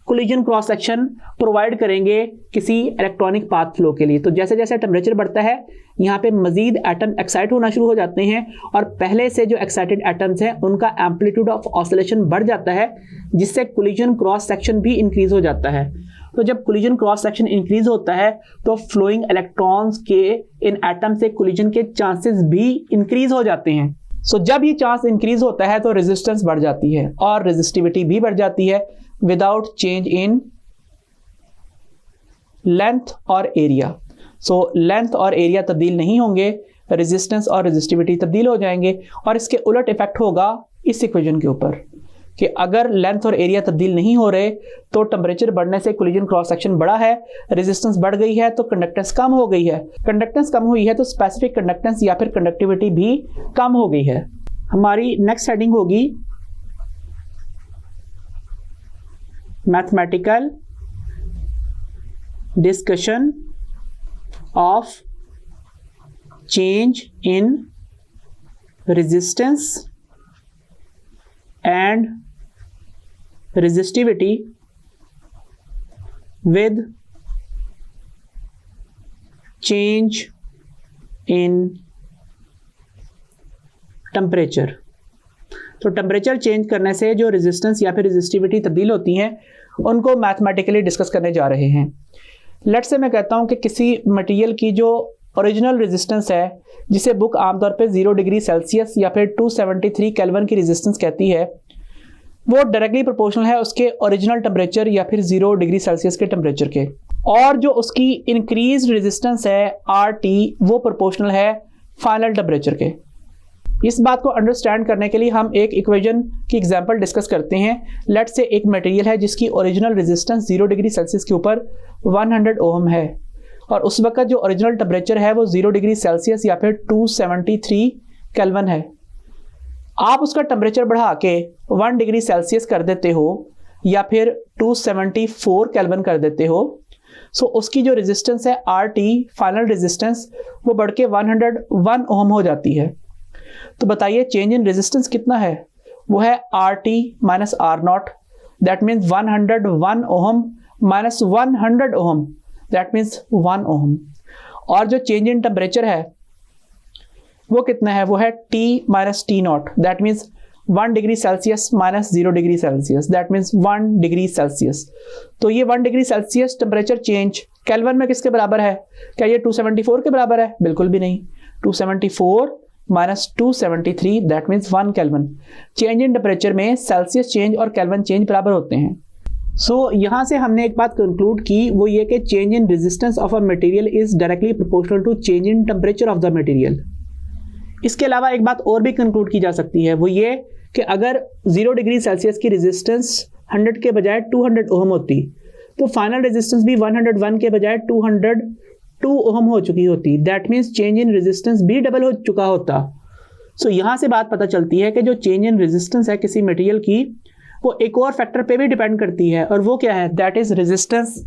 collision cross section provide करेंगे किसी इलेक्ट्रॉनिक पाथ फ्लो के लिए। तो जैसे जैसे टेम्परेचर बढ़ता है यहाँ पे मजीद एटम एक्साइट होना शुरू हो जाते हैं और पहले से जो एक्साइटेड एटम्स हैं उनका एम्पलीट्यूड ऑफ ऑसिलेशन बढ़ जाता है, जिससे कोलिजन क्रॉस सेक्शन भी इंक्रीज हो जाता है। तो जब कोलिजन क्रॉस सेक्शन इंक्रीज होता है तो फ्लोइंग इलेक्ट्रॉन्स के इन एटम से कोलिजन के चांसेस भी इंक्रीज हो जाते हैं। सो जब ये चांस इंक्रीज होता है तो रेजिस्टेंस बढ़ जाती है और रेजिस्टिविटी भी बढ़ जाती है विदाउट चेंज इन लेंथ और एरिया। सो लेंथ और एरिया तब्दील नहीं होंगे, रेजिस्टेंस और रेजिस्टिविटी तब्दील हो जाएंगे। और इसके उलट इफेक्ट होगा इस इक्वेशन के ऊपर कि अगर लेंथ और एरिया तब्दील नहीं हो रहे तो टेम्परेचर बढ़ने से कोलिजन क्रॉस सेक्शन बढ़ा है, रेजिस्टेंस बढ़ गई है तो कंडक्टेंस कम हो गई है, कंडक्टेंस कम हुई है तो स्पेसिफिक कंडक्टेंस या फिर कंडक्टिविटी भी कम हो गई है। हमारी नेक्स्ट हेडिंग होगी mathematical discussion of change in resistance and resistivity with change in temperature। तो टेम्परेचर चेंज करने से जो रेजिस्टेंस या फिर रेजिस्टिविटी तब्दील होती हैं उनको मैथमेटिकली डिस्कस करने जा रहे हैं। लेट्स से मैं कहता हूं कि किसी मटेरियल की जो ओरिजिनल रेजिस्टेंस है, जिसे बुक आमतौर पे 0 डिग्री सेल्सियस या फिर 273 केल्विन की रेजिस्टेंस कहती है, वो डायरेक्टली प्रोपोर्शनल है उसके ओरिजिनल टेम्परेचर या फिर 0 डिग्री सेल्सियस के टेम्परेचर के, और जो उसकी इंक्रीज रेजिस्टेंस है RT वो प्रोपोर्शनल है फाइनल टेम्परेचर के। इस बात को अंडरस्टैंड करने के लिए हम एक इक्वेशन की एग्जांपल डिस्कस करते हैं। लेट्स से एक मटेरियल है जिसकी ओरिजिनल रेजिस्टेंस 0 डिग्री सेल्सियस के ऊपर 100 ओम है और उस वक्त जो ओरिजिनल टेम्परेचर है वो 0 डिग्री सेल्सियस या फिर 273 केल्विन है। आप उसका टेम्परेचर बढ़ा के 1 डिग्री सेल्सियस कर देते हो या फिर 274 केल्विन कर देते हो, सो उसकी जो रेजिस्टेंस है RT फाइनल रेजिस्टेंस वो बढ़ के 101 ओम हो जाती है। तो बताइए चेंज इन रेजिस्टेंस कितना है, वो है RT minus R0, that means 101 ohm minus 100 ohm, that means 1 ohm. और जो चेंज इन टेम्परेचर है वो कितना है, वो है T minus T0, that means 1 degree Celsius minus 0 degree Celsius, that means 1 degree Celsius. तो ये 1 degree Celsius temperature change kelvin में किसके बराबर है? क्या ये 274 के बराबर है? बिल्कुल भी नहीं। 274 minus 273 that means 1 kelvin. Change in temperature में सेल्सियस चेंज और केल्विन चेंज बराबर होते हैं। सो यहाँ से हमने एक बात कंक्लूड की, वो ये कि change in resistance of a material is directly proportional to change in temperature of the material. इसके अलावा एक बात और भी कंक्लूड की जा सकती है, वो ये कि अगर 0 डिग्री सेल्सियस की रेजिस्टेंस 100 के बजाय 200 ओम होती तो फाइनल रेजिस्टेंस भी 101 के बजाय 202 ओम हो चुकी होती। That means change in resistance भी डबल हो चुका होता। सो यहाँ से बात पता चलती है कि जो चेंज इन रेजिस्टेंस है किसी मटेरियल की, वो एक और फैक्टर पे भी डिपेंड करती है, और वो क्या है? That is resistance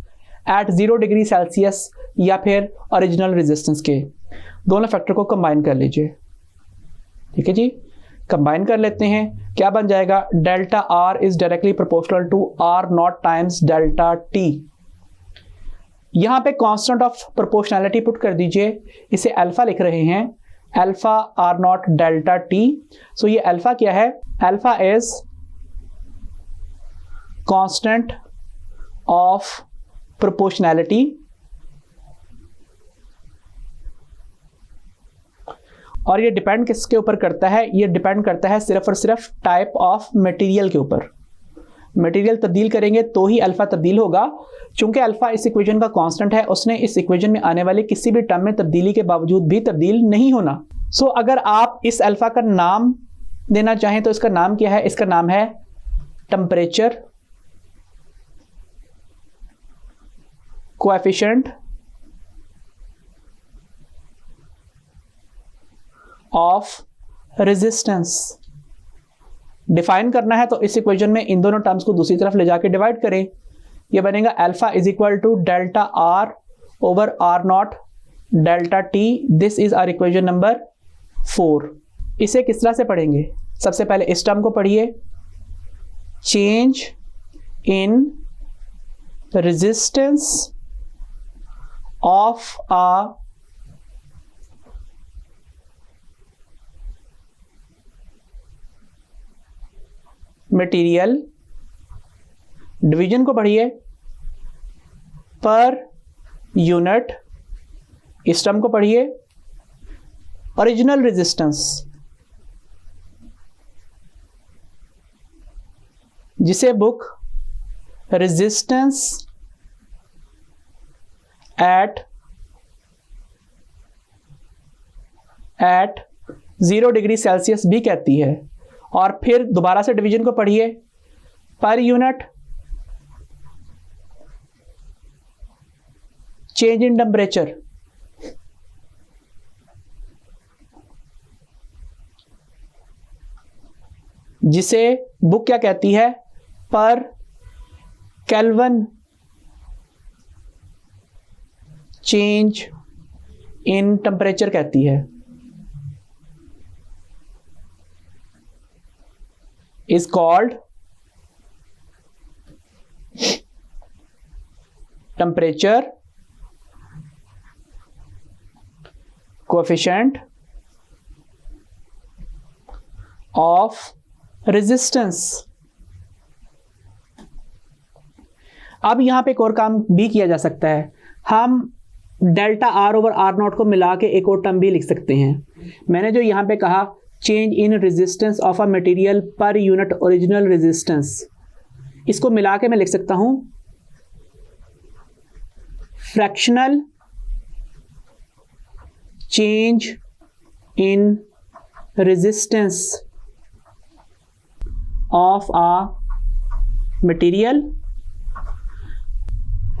at 0 degree Celsius या फिर ओरिजिनल रेजिस्टेंस के। दोनों फैक्टर को कंबाइन कर लीजिए। ठीक है जी, कंबाइन कर लेते हैं। क्या बन जाएगा? Delta R is directly proportional to R naught times delta T. यहां पे कांस्टेंट ऑफ प्रोपोर्शनैलिटी पुट कर दीजिए, इसे अल्फा लिख रहे हैं, alpha R naught delta T. So ये अल्फा क्या है? Alpha is constant of proportionality और ये डिपेंड किसके ऊपर करता है? ये डिपेंड करता है सिर्फ और सिर्फ टाइप ऑफ मटेरियल के ऊपर। मटेरियल तब्दील करेंगे तो ही अल्फा तब्दील होगा। चूंकि अल्फा इस इक्वेशन का कांस्टेंट है, उसने इस इक्वेशन में आने वाली किसी भी टर्म में तब्दीली के बावजूद भी तब्दील नहीं होना। सो अगर आप इस अल्फा का नाम देना चाहें तो इसका नाम क्या है? इसका नाम है temperature coefficient of resistance. Define करना है तो इस इक्वेशन में इन दोनों टर्म्स को दूसरी तरफ ले जाके डिवाइड करें। ये बनेगा alpha is equal to delta R over R naught delta T. This is our equation number 4। इसे किस तरह से पढ़ेंगे? सबसे पहले इस टर्म को पढ़िए, change in resistance of a material. Division को पढ़िए, पर यूनिट। इस टर्म को पढ़िए, ओरिजिनल रेजिस्टेंस, जिसे book resistance at 0 degree Celsius भी कहती है। और फिर दोबारा से डिवीजन को पढ़िए, पर यूनिट चेंज इन टेम्परेचर, जिसे बुक क्या कहती है? पर केल्विन चेंज इन टेम्परेचर कहती है। is called temperature coefficient of resistance। अब यहां पे एक और काम भी किया जा सकता है, हम delta R over R naught को मिला के एक और टर्म भी लिख सकते हैं। मैंने जो यहां पे कहा change in resistance of a material per unit original resistance, इसको मिला के मैं लिख सकता हूं fractional change in resistance of a material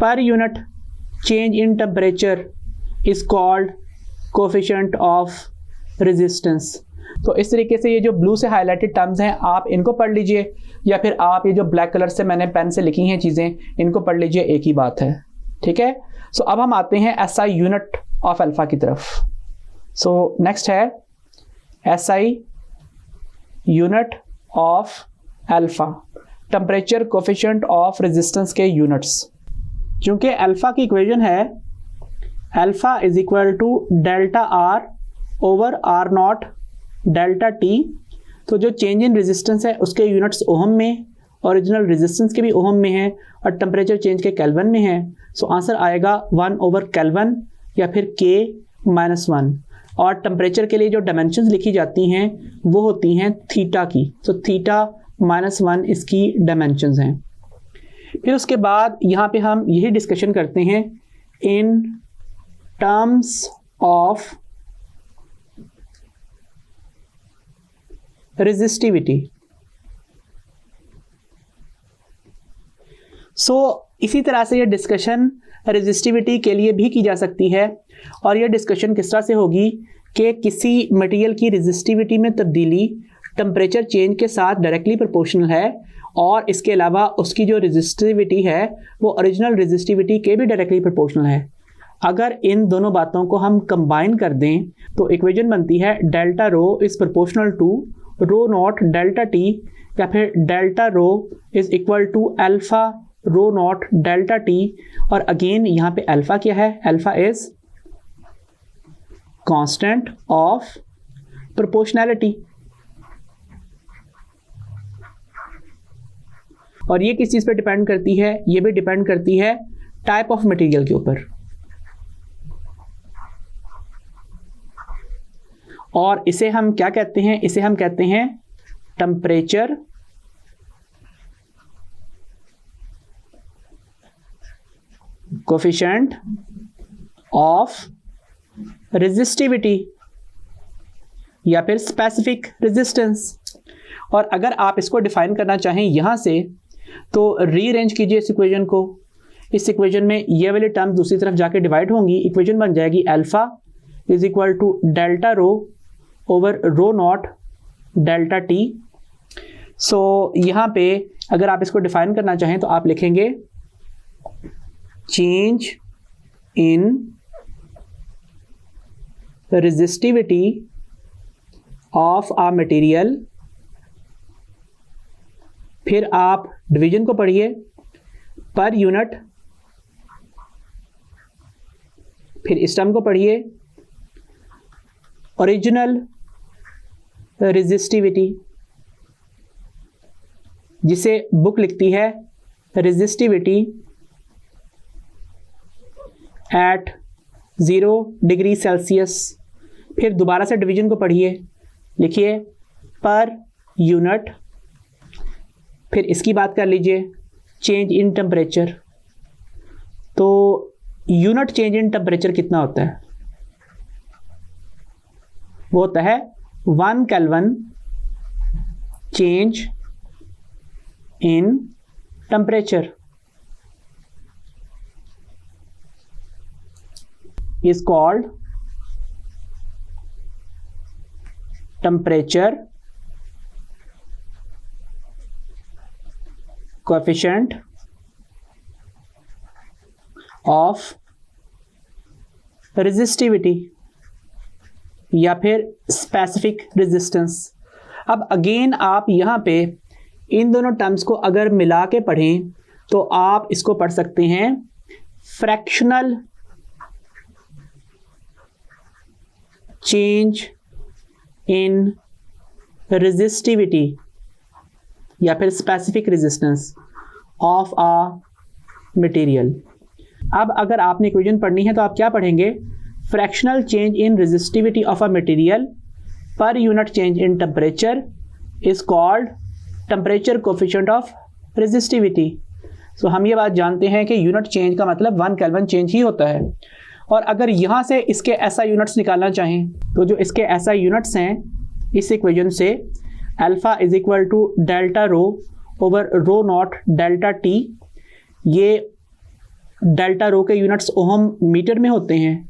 per unit change in temperature is called coefficient of resistance. तो इस तरीके से ये जो ब्लू से हाईलाइटेड टर्म्स हैं आप इनको पढ़ लीजिए, या फिर आप ये जो ब्लैक कलर से मैंने पेन से लिखी हैं चीज़ें इनको पढ़ लीजिए, एक ही बात है। ठीक है, सो अब हम आते हैं SI यूनिट ऑफ अल्फा की तरफ। सो नेक्स्ट है SI unit of alpha, temperature coefficient of resistance के यूनिट्स। चूंकि अल्फा की इक्वेशन है alpha is equal to delta R over R naught delta T, तो जो चेंज इन रेजिस्टेंस है उसके यूनिट्स ओहम में, ओरिजिनल रेजिस्टेंस के भी ओहम में है और टेम्परेचर चेंज के केल्विन में है। सो आंसर आएगा 1/केल्विन या फिर K-1। और टेम्परेचर के लिए जो डायमेंशंस लिखी जाती हैं वो होती हैं थीटा की। सो थीटा-1 इसकी डायमेंशंस हैं। फिर उसके बाद यहाँ पे हम यही डिस्कशन करते हैं इन टर्म्स ऑफ रेजिस्टिविटी। सो इसी तरह से ये डिस्कशन रेजिस्टिविटी के लिए भी की जा सकती है और ये डिस्कशन किस तरह से होगी कि किसी मटेरियल की रेजिस्टिविटी में तब्दीली टेम्परेचर चेंज के साथ डायरेक्टली प्रोपोर्शनल है और इसके अलावा उसकी जो रेजिस्टिविटी है वो ओरिजिनल रेजिस्टिविटी के भी डायरेक्टली प्रोपोर्शनल है। अगर इन दोनों बातों को हम कंबाइन कर दें तो इक्वेशन बनती है delta rho is proportional to rho naught delta T या फिर delta rho is equal to alpha rho naught delta T. और अगेन यहाँ पे अल्फा क्या है? Alpha is constant of proportionality. और ये किस चीज पे डिपेंड करती है? ये भी डिपेंड करती है टाइप ऑफ मटेरियल के ऊपर। और इसे हम क्या कहते हैं? इसे हम कहते हैं टेम्परेचर कोफिशिएंट ऑफ रेजिस्टिविटी या फिर स्पेसिफिक रेजिस्टेंस। और अगर आप इसको डिफाइन करना चाहें यहां से तो रीअरेंज कीजिए इस इक्वेशन को। इस इक्वेशन में ये वाली टर्म दूसरी तरफ जाके डिवाइड होंगी। इक्वेशन बन जाएगी alpha is equal to delta rho over rho naught delta T. So यहाँ पे अगर आप इसको डिफाइन करना चाहें तो आप लिखेंगे change in resistivity of a material. फिर आप डिवीजन को पढ़िए पर यूनिट, फिर इस टर्म को पढ़िए ओरिजिनल रेजिस्टिविटी, जिसे बुक लिखती है रेजिस्टिविटी एट 0 डिग्री सेल्सियस। फिर दोबारा से डिवीजन को पढ़िए, लिखिए पर यूनिट। फिर इसकी बात कर लीजिए चेंज इन टेम्परेचर। तो यूनिट चेंज इन टेम्परेचर कितना होता है? वो होता है 1 kelvin change in temperature is called temperature coefficient of resistivity या फिर specific resistance। अब अगेन आप यहाँ पे इन दोनों टर्म्स को अगर मिला के पढ़ें तो आप इसको पढ़ सकते हैं फ्रैक्शनल चेंज इन रेजिस्टिविटी या फिर specific resistance of a material. अब अगर आपने इक्वेशन पढ़नी है तो आप क्या पढ़ेंगे? Fractional change in resistivity of a material per unit change in temperature is called temperature coefficient of resistivity. So हम ये बात जानते हैं कि यूनिट चेंज का मतलब 1 केल्विन चेंज ही होता है। और अगर यहाँ से इसके ऐसा यूनिट्स निकालना चाहें तो जो इसके ऐसा यूनिट्स हैं इस इक्वेशन से alpha is equal to delta rho over rho naught delta T. ये डेल्टा रो के यूनिट्स ओहम मीटर में होते हैं,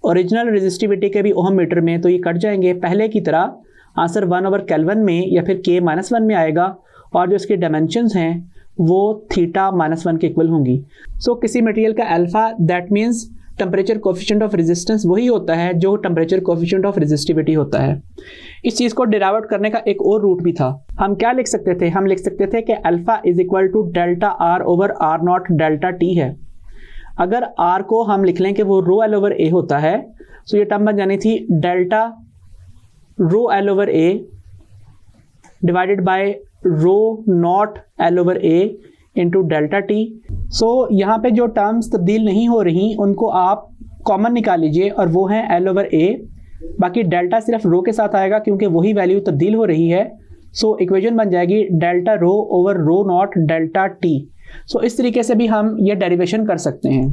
ओरिजिनल रेजिस्टिविटी के भी ओहम मीटर में, तो ये कट जाएंगे। पहले की तरह आंसर 1/केल्विन में या फिर K-1 में आएगा और जो इसके डायमेंशंस हैं वो थीटा-1 के इक्वल होंगी। सो किसी मटेरियल का alpha that means temperature coefficient of resistance वही होता है जो टेम्परेचर कोफिशिएंट ऑफ रेजिस्टिविटी होता है। इस चीज़ को डिराइव करने का एक और रूट भी था। हम क्या लिख सकते थे? हम लिख सकते थे कि alpha is equal to delta R over R naught delta T है। अगर आर को हम लिख लें कि वो रो एल ओवर ए होता है, तो ये टर्म बन जानी थी delta rho L over A divided by rho naught L over A into delta T. So यहाँ पे जो टर्म्स तब्दील नहीं हो रही उनको आप कॉमन निकाल लीजिए और वो हैं L ओवर A, बाकी डेल्टा सिर्फ रो के साथ आएगा क्योंकि वही वैल्यू तब्दील हो रही है। सो इक्वेशन बन जाएगी delta rho over rho naught delta T. सो इस तरीके से भी हम ये डेरिवेशन कर सकते हैं।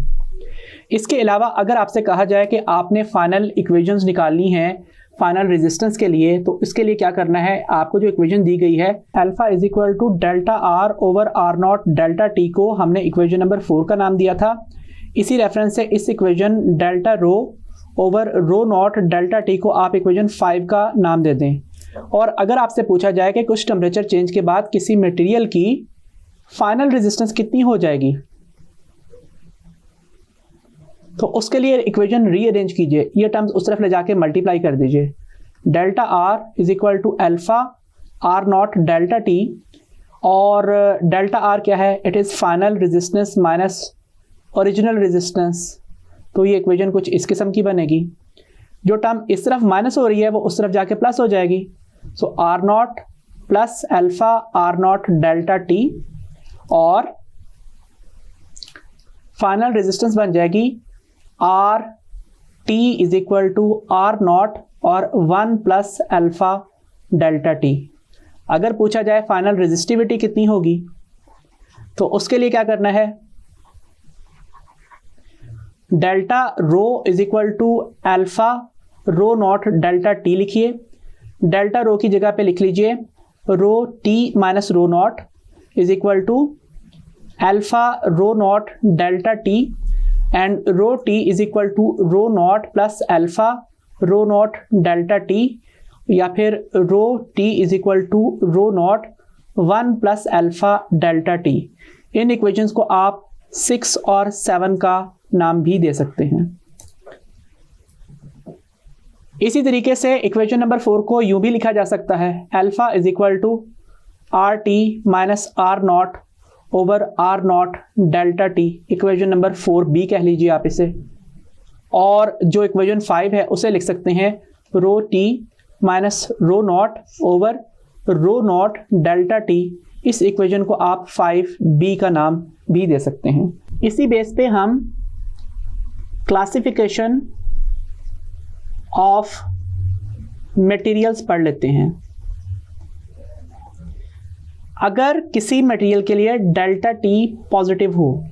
इसके अलावा अगर आपसे कहा जाए कि आपने फाइनल इक्वेशंस निकालनी है फाइनल रेजिस्टेंस के लिए, तो इसके लिए क्या करना है, आपको जो इक्वेशन दी गई है alpha is equal to delta R over R naught delta T को हमने इक्वेशन नंबर 4 का नाम दिया था। इसी रेफरेंस से इस equation delta rho over rho naught delta T को आप इक्वेशन 5 का नाम दे दें। और अगर आपसे पूछा जाए कि कुछ टेम्परेचर चेंज के बाद किसी मटेरियल की फाइनल रेजिस्टेंस कितनी हो जाएगी, तो उसके लिए इक्वेशन रीअरेंज कीजिए, ये टर्म्स उस तरफ ले जाके मल्टीप्लाई कर दीजिए। Delta R is equal to alpha R naught delta T, और डेल्टा आर क्या है, it is final resistance minus original resistance. तो ये इक्वेशन कुछ इस किस्म की बनेगी। जो टर्म इस तरफ माइनस हो रही है वो उस तरफ जाके प्लस हो जाएगी। So R naught plus alpha R naught delta T, और फाइनल रेजिस्टेंस बन जाएगी R T is equal to R naught और 1 प्लस अल्फा डेल्टा टी। अगर पूछा जाए फाइनल रेजिस्टिविटी कितनी होगी, तो उसके लिए क्या करना है, delta rho is equal to alpha rho naught delta T लिखिए। डेल्टा रो की जगह पे लिख लीजिए rho T minus rho naught is equal to alpha rho naught delta T, and rho T is equal to rho naught plus alpha rho naught delta T, या फिर rho T is equal to rho naught 1 plus alpha delta T. इन equations को आप 6 और 7 का नाम भी दे सकते हैं। इसी तरीके से इक्वेशन नंबर 4 को यूं भी लिखा जा सकता है, alpha is equal to R T minus R naught over R naught delta T. Equation number 4b कह लीजिए आप इसे। और जो इक्वेशन 5 है उसे लिख सकते हैं rho T minus rho naught over rho naught delta T. इस इक्वेशन को आप 5b का नाम भी दे सकते हैं। इसी बेस पे हम क्लासिफिकेशन ऑफ मटेरियल्स पढ़ लेते हैं। अगर किसी मटेरियल के लिए डेल्टा टी पॉजिटिव हो,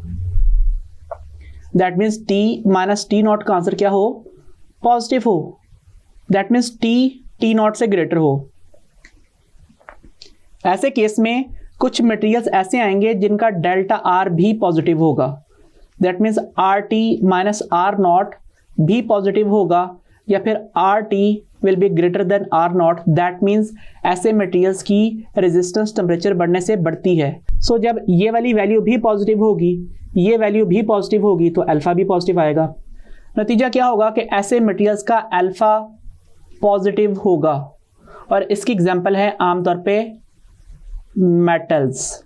that means T minus T naught का आंसर क्या हो, पॉजिटिव हो, that means T T naught से ग्रेटर हो। ऐसे केस में कुछ मटेरियल्स ऐसे आएंगे जिनका डेल्टा आर भी पॉजिटिव होगा, that means R T minus R naught भी पॉजिटिव होगा, या फिर R T will be greater than R naught. That means ऐसे मटेरियल्स की रेजिस्टेंस टेम्परेचर बढ़ने से बढ़ती है। सो जब ये वाली वैल्यू भी पॉजिटिव होगी, ये वैल्यू भी पॉजिटिव होगी, तो अल्फा भी पॉजिटिव आएगा। नतीजा क्या होगा कि ऐसे मटेरियल्स का अल्फा पॉजिटिव होगा, और इसकी एग्जांपल है आमतौर पे मेटल्स।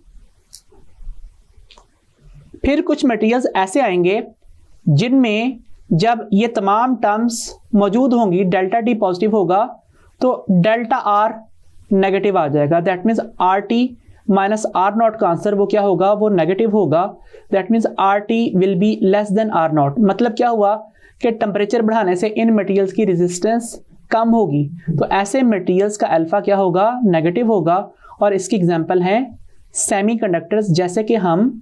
फिर कुछ मटेरियल्स ऐसे आएंगे जिनमें जब ये तमाम टर्म्स मौजूद होंगी, डेल्टा टी पॉजिटिव होगा, तो डेल्टा आर नेगेटिव आ जाएगा। That means R T minus R naught का आंसर वो क्या होगा, वो नेगेटिव होगा। That means R T will be less than R naught. मतलब क्या हुआ कि टेम्परेचर बढ़ाने से इन मटेरियल्स की रेजिस्टेंस कम होगी, तो ऐसे मटेरियल्स का अल्फा क्या होगा, नेगेटिव होगा। और इसकी एग्जांपल है सेमीकंडक्टर्स, जैसे कि हम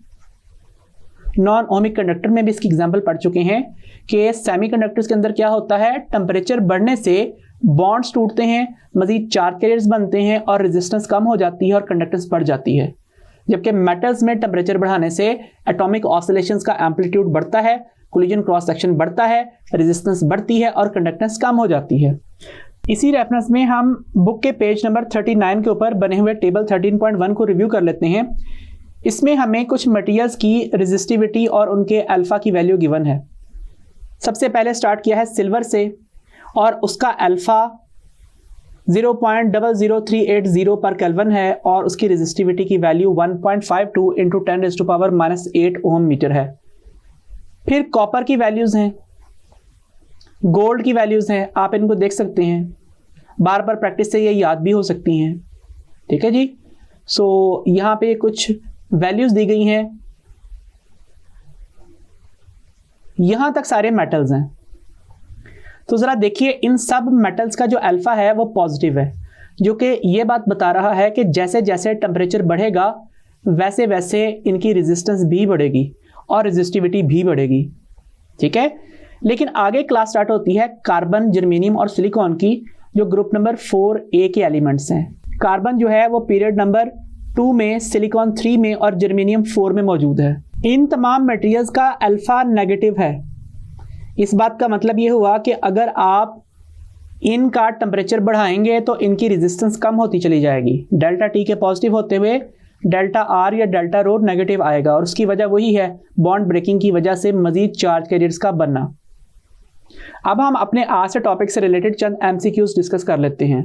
नॉन ओमिक कंडक्टर में भी इसकी एग्जांपल पढ़ चुके हैं कि सेमीकंडक्टर्स के अंदर क्या होता है, टेम्परेचर बढ़ने से बॉन्ड्स टूटते हैं, मजीद चार्ज कैरियर्स बनते हैं और रेजिस्टेंस कम हो जाती है और कंडक्टेंस बढ़ जाती है। जबकि मेटल्स में टेम्परेचर बढ़ाने से एटॉमिक ऑसिलेशंस का एम्पलीट्यूड बढ़ता है, कोलिजन क्रॉस सेक्शन बढ़ता है, रेजिस्टेंस बढ़ती है और कंडक्टेंस कम हो जाती है। इसी रेफरेंस में हम बुक के पेज नंबर 39 के ऊपर बने हुए टेबल 13.1 को रिव्यू कर लेते हैं। इसमें हमें कुछ मटेरियल्स की रेजिस्टिविटी और उनके अल्फा की वैल्यू गिवन है। सबसे पहले स्टार्ट किया है सिल्वर से, और उसका अल्फा 0.00380 पर केल्विन है और उसकी रेजिस्टिविटी की वैल्यू 1.52 इंटू 10⁻⁸ ओम मीटर है। फिर कॉपर की वैल्यूज़ हैं, गोल्ड की वैल्यूज़ हैं, आप इनको देख सकते हैं, बार बार प्रैक्टिस से ये याद भी हो सकती हैं। ठीक है जी। सो यहाँ पे कुछ वैल्यूज दी गई हैं, यहां तक सारे मेटल्स हैं। तो जरा देखिए इन सब मेटल्स का जो अल्फा है वो पॉजिटिव है, जो कि ये बात बता रहा है कि जैसे जैसे टेम्परेचर बढ़ेगा वैसे वैसे इनकी रेजिस्टेंस भी बढ़ेगी और रेजिस्टिविटी भी बढ़ेगी, ठीक है। लेकिन आगे क्लास स्टार्ट होती है कार्बन, जर्मेनियम और सिलिकॉन की, जो ग्रुप नंबर 4A के एलिमेंट्स हैं। कार्बन जो है वो पीरियड नंबर 2 में, सिलिकॉन 3 में और जर्मेनियम 4 में मौजूद है। इन तमाम मटेरियल्स का अल्फा नेगेटिव है। इस बात का मतलब ये हुआ कि अगर आप इनका टेम्परेचर बढ़ाएंगे तो इनकी रेजिस्टेंस कम होती चली जाएगी। डेल्टा टी के पॉजिटिव होते हुए डेल्टा आर या डेल्टा रो नेगेटिव आएगा, और उसकी वजह वही है बॉन्ड ब्रेकिंग की वजह से मजीद चार्ज कैरियर्स का बनना। अब हम अपने आज से टॉपिक से रिलेटेड चंद एमसीक्यूज डिस्कस कर लेते हैं।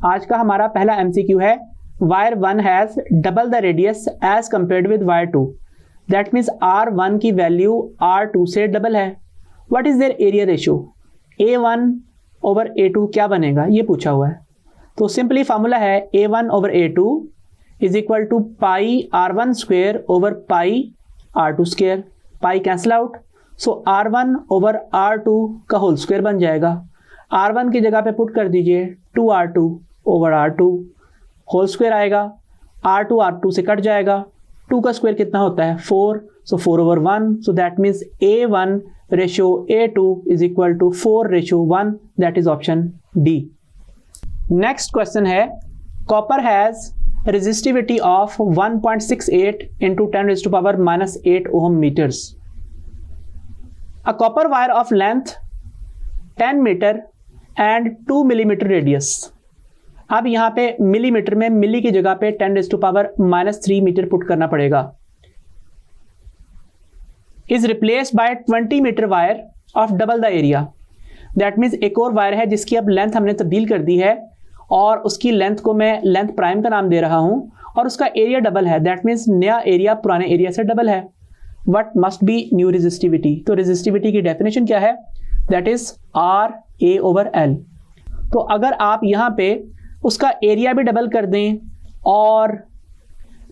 आज का हमारा पहला एमसीक्यू है, wire 1 has double the radius as compared with wire 2, that means R1 की वैल्यू R2 से डबल है। What is their area ratio? A1 over A2 क्या बनेगा, ये पूछा हुआ है। तो सिंपली फार्मूला है A1 over A2 is equal to pi R1 square over pi R2 square. Pi cancel out, so R1 over R2 का होल स्क्वेयर बन जाएगा। R1 की जगह पे पुट कर दीजिए 2R2 over R2, whole square आएगा। R2 R2 से कट जाएगा, 2 का स्क्वायर कितना होता है 4, so 4 over 1, so that means A1 ratio A2 is equal to 4 ratio 1, that is option D. Next question है, copper has resistivity of 1.68 into 10 raised to power minus 8 ohm meters. A copper wire of length 10 meter and 2 millimeter radius. अब यहाँ पे millimetre में मिली की जगह पे 10 raised to power minus 3 metre put करना पड़ेगा। Is replaced by 20 meter wire of double the area. That means एक और वायर है जिसकी अब लेंथ हमने तब्दील कर दी है और उसकी लेंथ को मैं लेंथ प्राइम का नाम दे रहा हूं और उसका एरिया डबल है। दैट मीन्स नया एरिया पुराने एरिया से डबल है। What must B new resistivity? तो रेजिस्टिविटी की डेफिनेशन क्या है? That is RA over L। तो अगर आप यहां पे उसका एरिया भी डबल कर दें और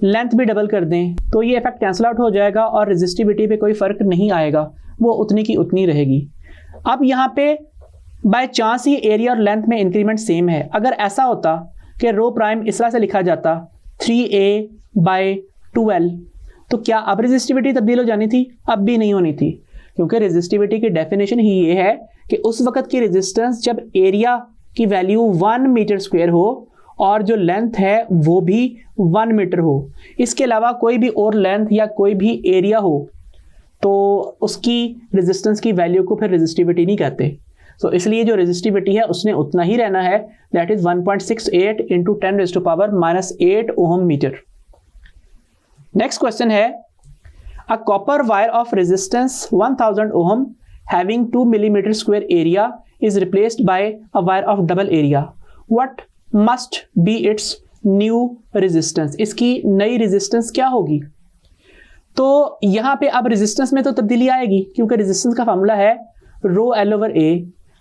लेंथ भी डबल कर दें तो ये इफेक्ट कैंसिल आउट हो जाएगा और रेजिस्टिविटी पे कोई फर्क नहीं आएगा, वो उतनी की उतनी रहेगी। अब यहाँ पे बाय चांस ही एरिया और लेंथ में इंक्रीमेंट सेम है। अगर ऐसा होता कि रो प्राइम इस तरह से लिखा जाता 3A बाय 2L, तो क्या अब रेजिस्टिविटी तब्दील हो जानी थी? अब भी नहीं होनी थी, क्योंकि रेजिस्टिविटी की डेफिनेशन ही ये है कि उस वक्त की रेजिस्टेंस जब एरिया की वैल्यू 1 मीटर स्क्वायर हो और जो लेंथ है वो भी 1 मीटर हो, इसके अलावा कोई भी और लेंथ या कोई भी एरिया हो तो उसकी रेजिस्टेंस की वैल्यू को फिर रेजिस्टिविटी नहीं कहते। तो इसलिए जो रेजिस्टिविटी है उसने उतना ही रहना है, that is 1.68 into 10 raised to power minus 8 ohm metre. Next question है, अ copper wire of resistance 1000 ohm having 2 millimetre square area is replaced by a wire of double area, what must be its new resistance? इसकी नई resistance क्या होगी? तो यहां पे अब resistance में तो तब्दीली आएगी, क्योंकि रेजिस्टेंस का फार्मूला है रो L ओवर A।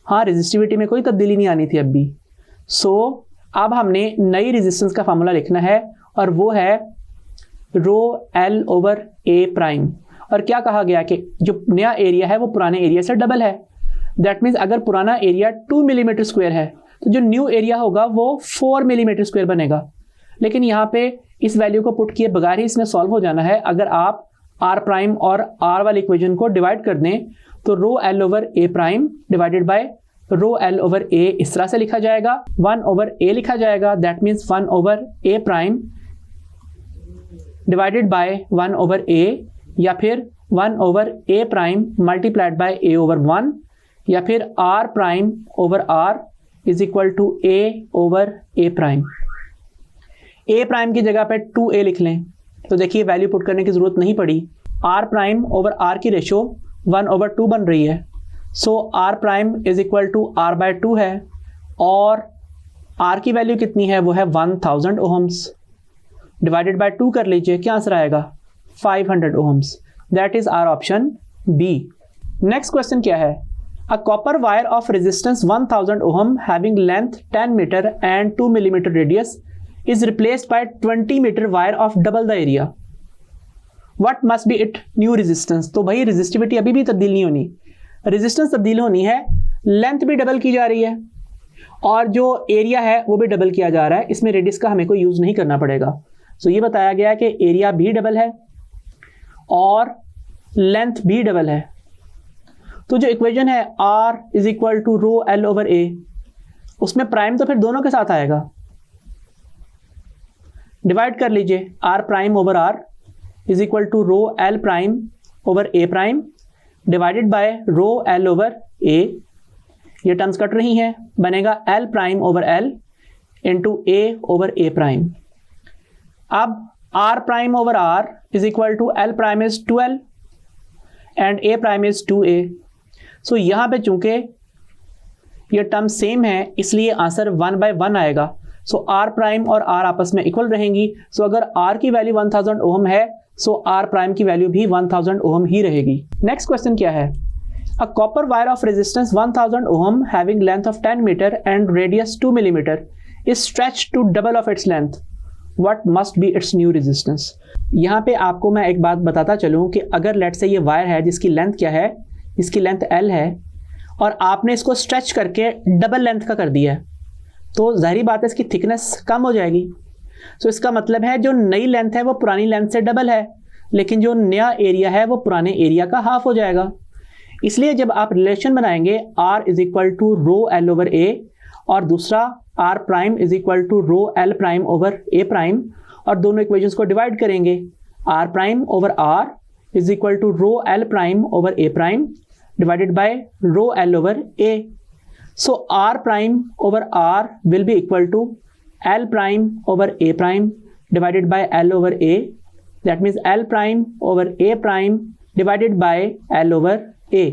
हाँ, रेजिस्टिविटी में कोई तब्दीली नहीं आनी थी अब भी। सो अब हमने नई रेजिस्टेंस का फार्मूला लिखना है और वो है रो L ओवर A प्राइम। और क्या कहा गया कि जो नया एरिया है वो पुराने एरिया से डबल है। दैट मीन्स अगर पुराना एरिया 2 मिलीमीटर स्क्वायर है तो जो न्यू एरिया होगा वो 4 मिलीमीटर स्क्वायर बनेगा। लेकिन यहाँ पे इस वैल्यू को पुट किए बगैर ही इसमें सॉल्व हो जाना है। अगर आप R प्राइम और R वाली इक्वेशन को डिवाइड कर दें तो rho L over A prime divided by rho L over A इस तरह से लिखा जाएगा, 1 ओवर A लिखा जाएगा, that means 1 over A prime divided by 1 over A, या फिर 1 over A prime multiplied by A over 1, या फिर R prime over R is equal to A over A prime. A prime की जगह पे 2A लिख लें तो देखिए वैल्यू पुट करने की जरूरत नहीं पड़ी। R प्राइम ओवर R की रेशो 1 ओवर 2 बन रही है, so R prime is equal to R by 2 है और R की वैल्यू कितनी है? वो है 1000 ओहम्स। डिवाइडेड बाय 2 कर लीजिए, क्या आंसर आएगा? 500 ohms. That is our option B. Next question क्या है, अ copper wire of resistance 1000 ohm having length 10 metre and 2 millimetre radius is replaced by 20 metre wire of double the area, what must be it new resistance. तो भाई resistivity अभी भी तब्दील नहीं होनी, resistance तब्दील होनी है, लेंथ भी डबल की जा रही है और जो एरिया है वो भी डबल किया जा रहा है, इसमें रेडियस का हमें कोई यूज नहीं करना पड़ेगा। सो ये बताया गया कि एरिया भी डबल है और लेंथ भी डबल है। तो जो इक्वेशन है R is equal to rho L over A, उसमें प्राइम तो फिर दोनों के साथ आएगा, डिवाइड कर लीजिए, R prime over R is equal to rho L prime over A prime divided by rho L over A। ये टर्म्स कट रही हैं, बनेगा L prime over L into A over A prime. अब R prime over R is equal to L prime is 2L and A prime is 2A। So यहाँ पे चूंकि ये term same है इसलिए आंसर 1/1 आएगा। सो R प्राइम और R आपस में इक्वल रहेंगी। सो अगर R की वैल्यू 1000 ओम है सो R प्राइम की वैल्यू भी 1000 ओम ही रहेगी। नेक्स्ट क्वेश्चन क्या है, अ copper wire of resistance 1000 ohm having length of 10 metre and radius 2 millimetre is stretched to double of its length, what must be its new resistance. यहाँ पे आपको मैं एक बात बताता चलूँ कि अगर लेट से ये वायर है जिसकी लेंथ क्या है, इसकी लेंथ L है और आपने इसको स्ट्रेच करके डबल लेंथ का कर दिया है तो जाहिर बात है इसकी थिकनेस कम हो जाएगी। सो इसका मतलब है जो नई लेंथ है वो पुरानी लेंथ से डबल है, लेकिन जो नया एरिया है वो पुराने एरिया का हाफ हो जाएगा। इसलिए जब आप रिलेशन बनाएंगे R is equal to rho L over A और दूसरा R prime is equal to rho L prime over A prime और दोनों इक्वेशंस को डिवाइड करेंगे, R prime over R is equal to rho L prime over A prime divided by rho L over A। So R prime over R will be equal to L prime over A prime divided by L over A, that means L prime over A prime divided by L over A।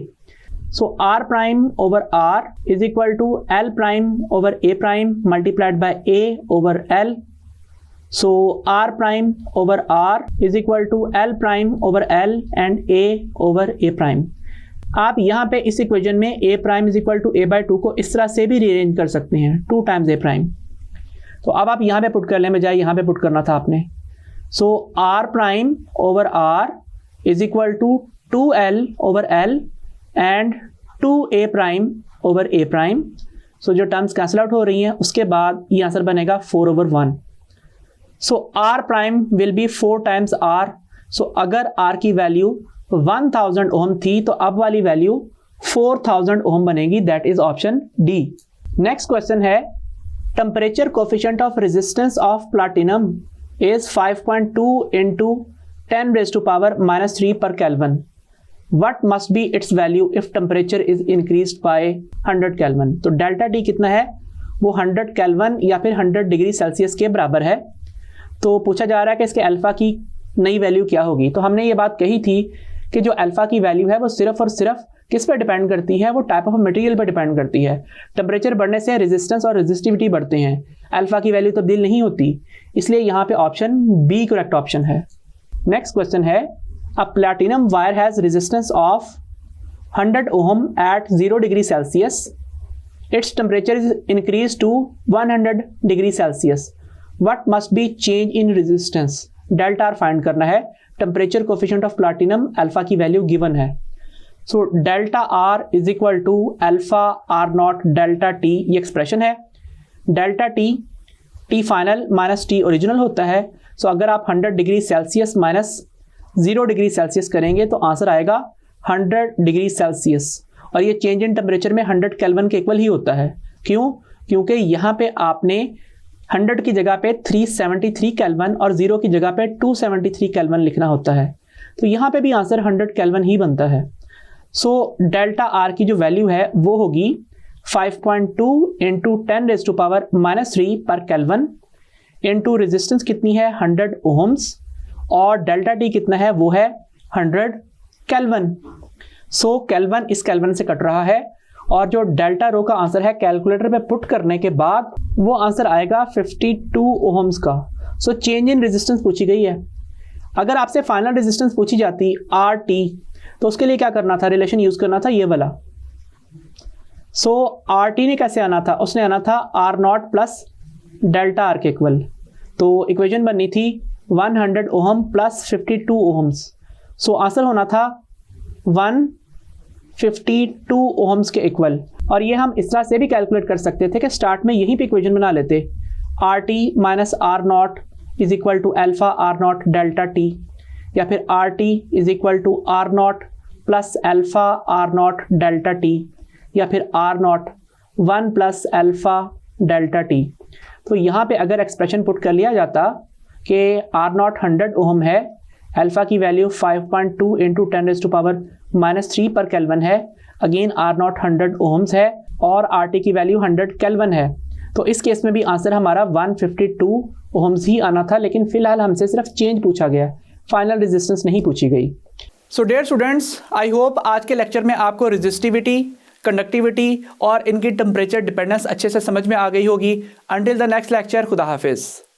So R prime over R is equal to L prime over A prime multiplied by A over L। So R prime over R is equal to L prime over L and A over A prime। आप यहाँ पे इस equation में A prime is equal to A by 2 को इस तरह से भी रीअरेंज कर सकते हैं, 2 times A prime। तो अब आप यहाँ पे पुट कर लें, बजाय यहाँ पे पुट करना था आपने। So R prime over R is equal to 2L over L and 2A prime over A prime। So जो टर्म्स कैंसिल आउट हो रही हैं उसके बाद ये आंसर बनेगा 4/1। सो R prime will be 4 times R। सो अगर R की वैल्यू 1000 ओम थी तो अब वाली वैल्यू 4000 ओम बनेगी, that is option D. Next question है, temperature coefficient of resistance of platinum is 5.2 into 10⁻³ per kelvin, what must be its value if temperature is increased by 100 kelvin. तो delta T कितना है, वो 100 kelvin या फिर 100 degree Celsius के बराबर है। तो पूछा जा रहा है कि इसके अल्फा की नई वैल्यू क्या होगी। तो हमने ये बात कही थी कि जो अल्फा की वैल्यू है वो सिर्फ और सिर्फ किस पर डिपेंड करती है, वो टाइप ऑफ मटेरियल पर डिपेंड करती है। टेम्परेचर बढ़ने से रेजिस्टेंस और रेजिस्टिविटी बढ़ते हैं, अल्फा की वैल्यू तब्दील नहीं होती, इसलिए यहाँ पे ऑप्शन बी करेक्ट ऑप्शन है। नेक्स्ट क्वेश्चन है, uh platinum wire has resistance of 100 ohm at 0 degree Celsius, its temperature is increase to 100 degree Celsius, what must be change in resistance. Delta R find करना है, temperature coefficient of platinum alpha की value given है। So delta R is equal to alpha R naught delta T, ये expression है। Delta T final minus T original होता है। सो अगर आप 100 degree Celsius minus 0 degree Celsius करेंगे तो आंसर आएगा 100 डिग्री सेल्सियस, और ये चेंज इन टेम्परेचर में 100 केल्विन के इक्वल ही होता है। क्यों? क्योंकि यहाँ पे आपने 100 की जगह पे 373 केल्विन और 0 की जगह पे 273 केल्विन लिखना होता है, तो यहाँ पे भी आंसर 100 केल्विन ही बनता है। सो डेल्टा आर की जो वैल्यू है वो होगी 5.2 into 10⁻³ per kelvin into resistance कितनी है 100 ओम्स, और डेल्टा टी कितना है वो है 100 केल्विन। सो केल्विन इस केल्विन से कट रहा है, और जो डेल्टा रो का आंसर है कैलकुलेटर पे पुट करने के बाद वो आंसर आएगा 52 ओम्स का। सो चेंज इन रेजिस्टेंस पूछी गई है। अगर आपसे फाइनल रेजिस्टेंस पूछी जाती आर टी तो उसके लिए क्या करना था, रिलेशन यूज करना था ये वाला। सो आर टी ने कैसे आना था, उसने आना था R naught plus delta R के इक्वल। तो इक्वेशन बननी थी 100 ohm plus 52 ohms. So answer होना था 152 ओहम्स के इक्वल। और ये हम इस तरह से भी कैलकुलेट कर सकते थे कि स्टार्ट में यहीं पे इक्वेशन बना लेते, R T minus R naught is equal to alpha R naught delta T, या फिर R T is equal to R naught plus alpha R naught delta T, या फिर R naught 1 plus alpha delta T. तो यहाँ पे अगर expression put कर लिया जाता कि आर नॉट 100 ओहम है, अल्फा की वैल्यू 5.2 इंटू 10⁻³ पर केल्विन है, अगेन आर नॉट 100 ओहम्स है और आर टी की वैल्यू 100 केल्विन है। तो इस केस में भी आंसर हमारा 152 ओहम्स ही आना था, लेकिन फिलहाल हमसे सिर्फ चेंज पूछा गया, फाइनल रेजिस्टेंस नहीं पूछी गई। So dear students, I hope आज के लेक्चर में आपको रेजिस्टिविटी, कंडक्टिविटी और इनकी टेम्परेचर डिपेंडेंस अच्छे से समझ में आ गई होगी। अंटिल द नेक्स्ट लेक्चर, खुदा हाफिज़।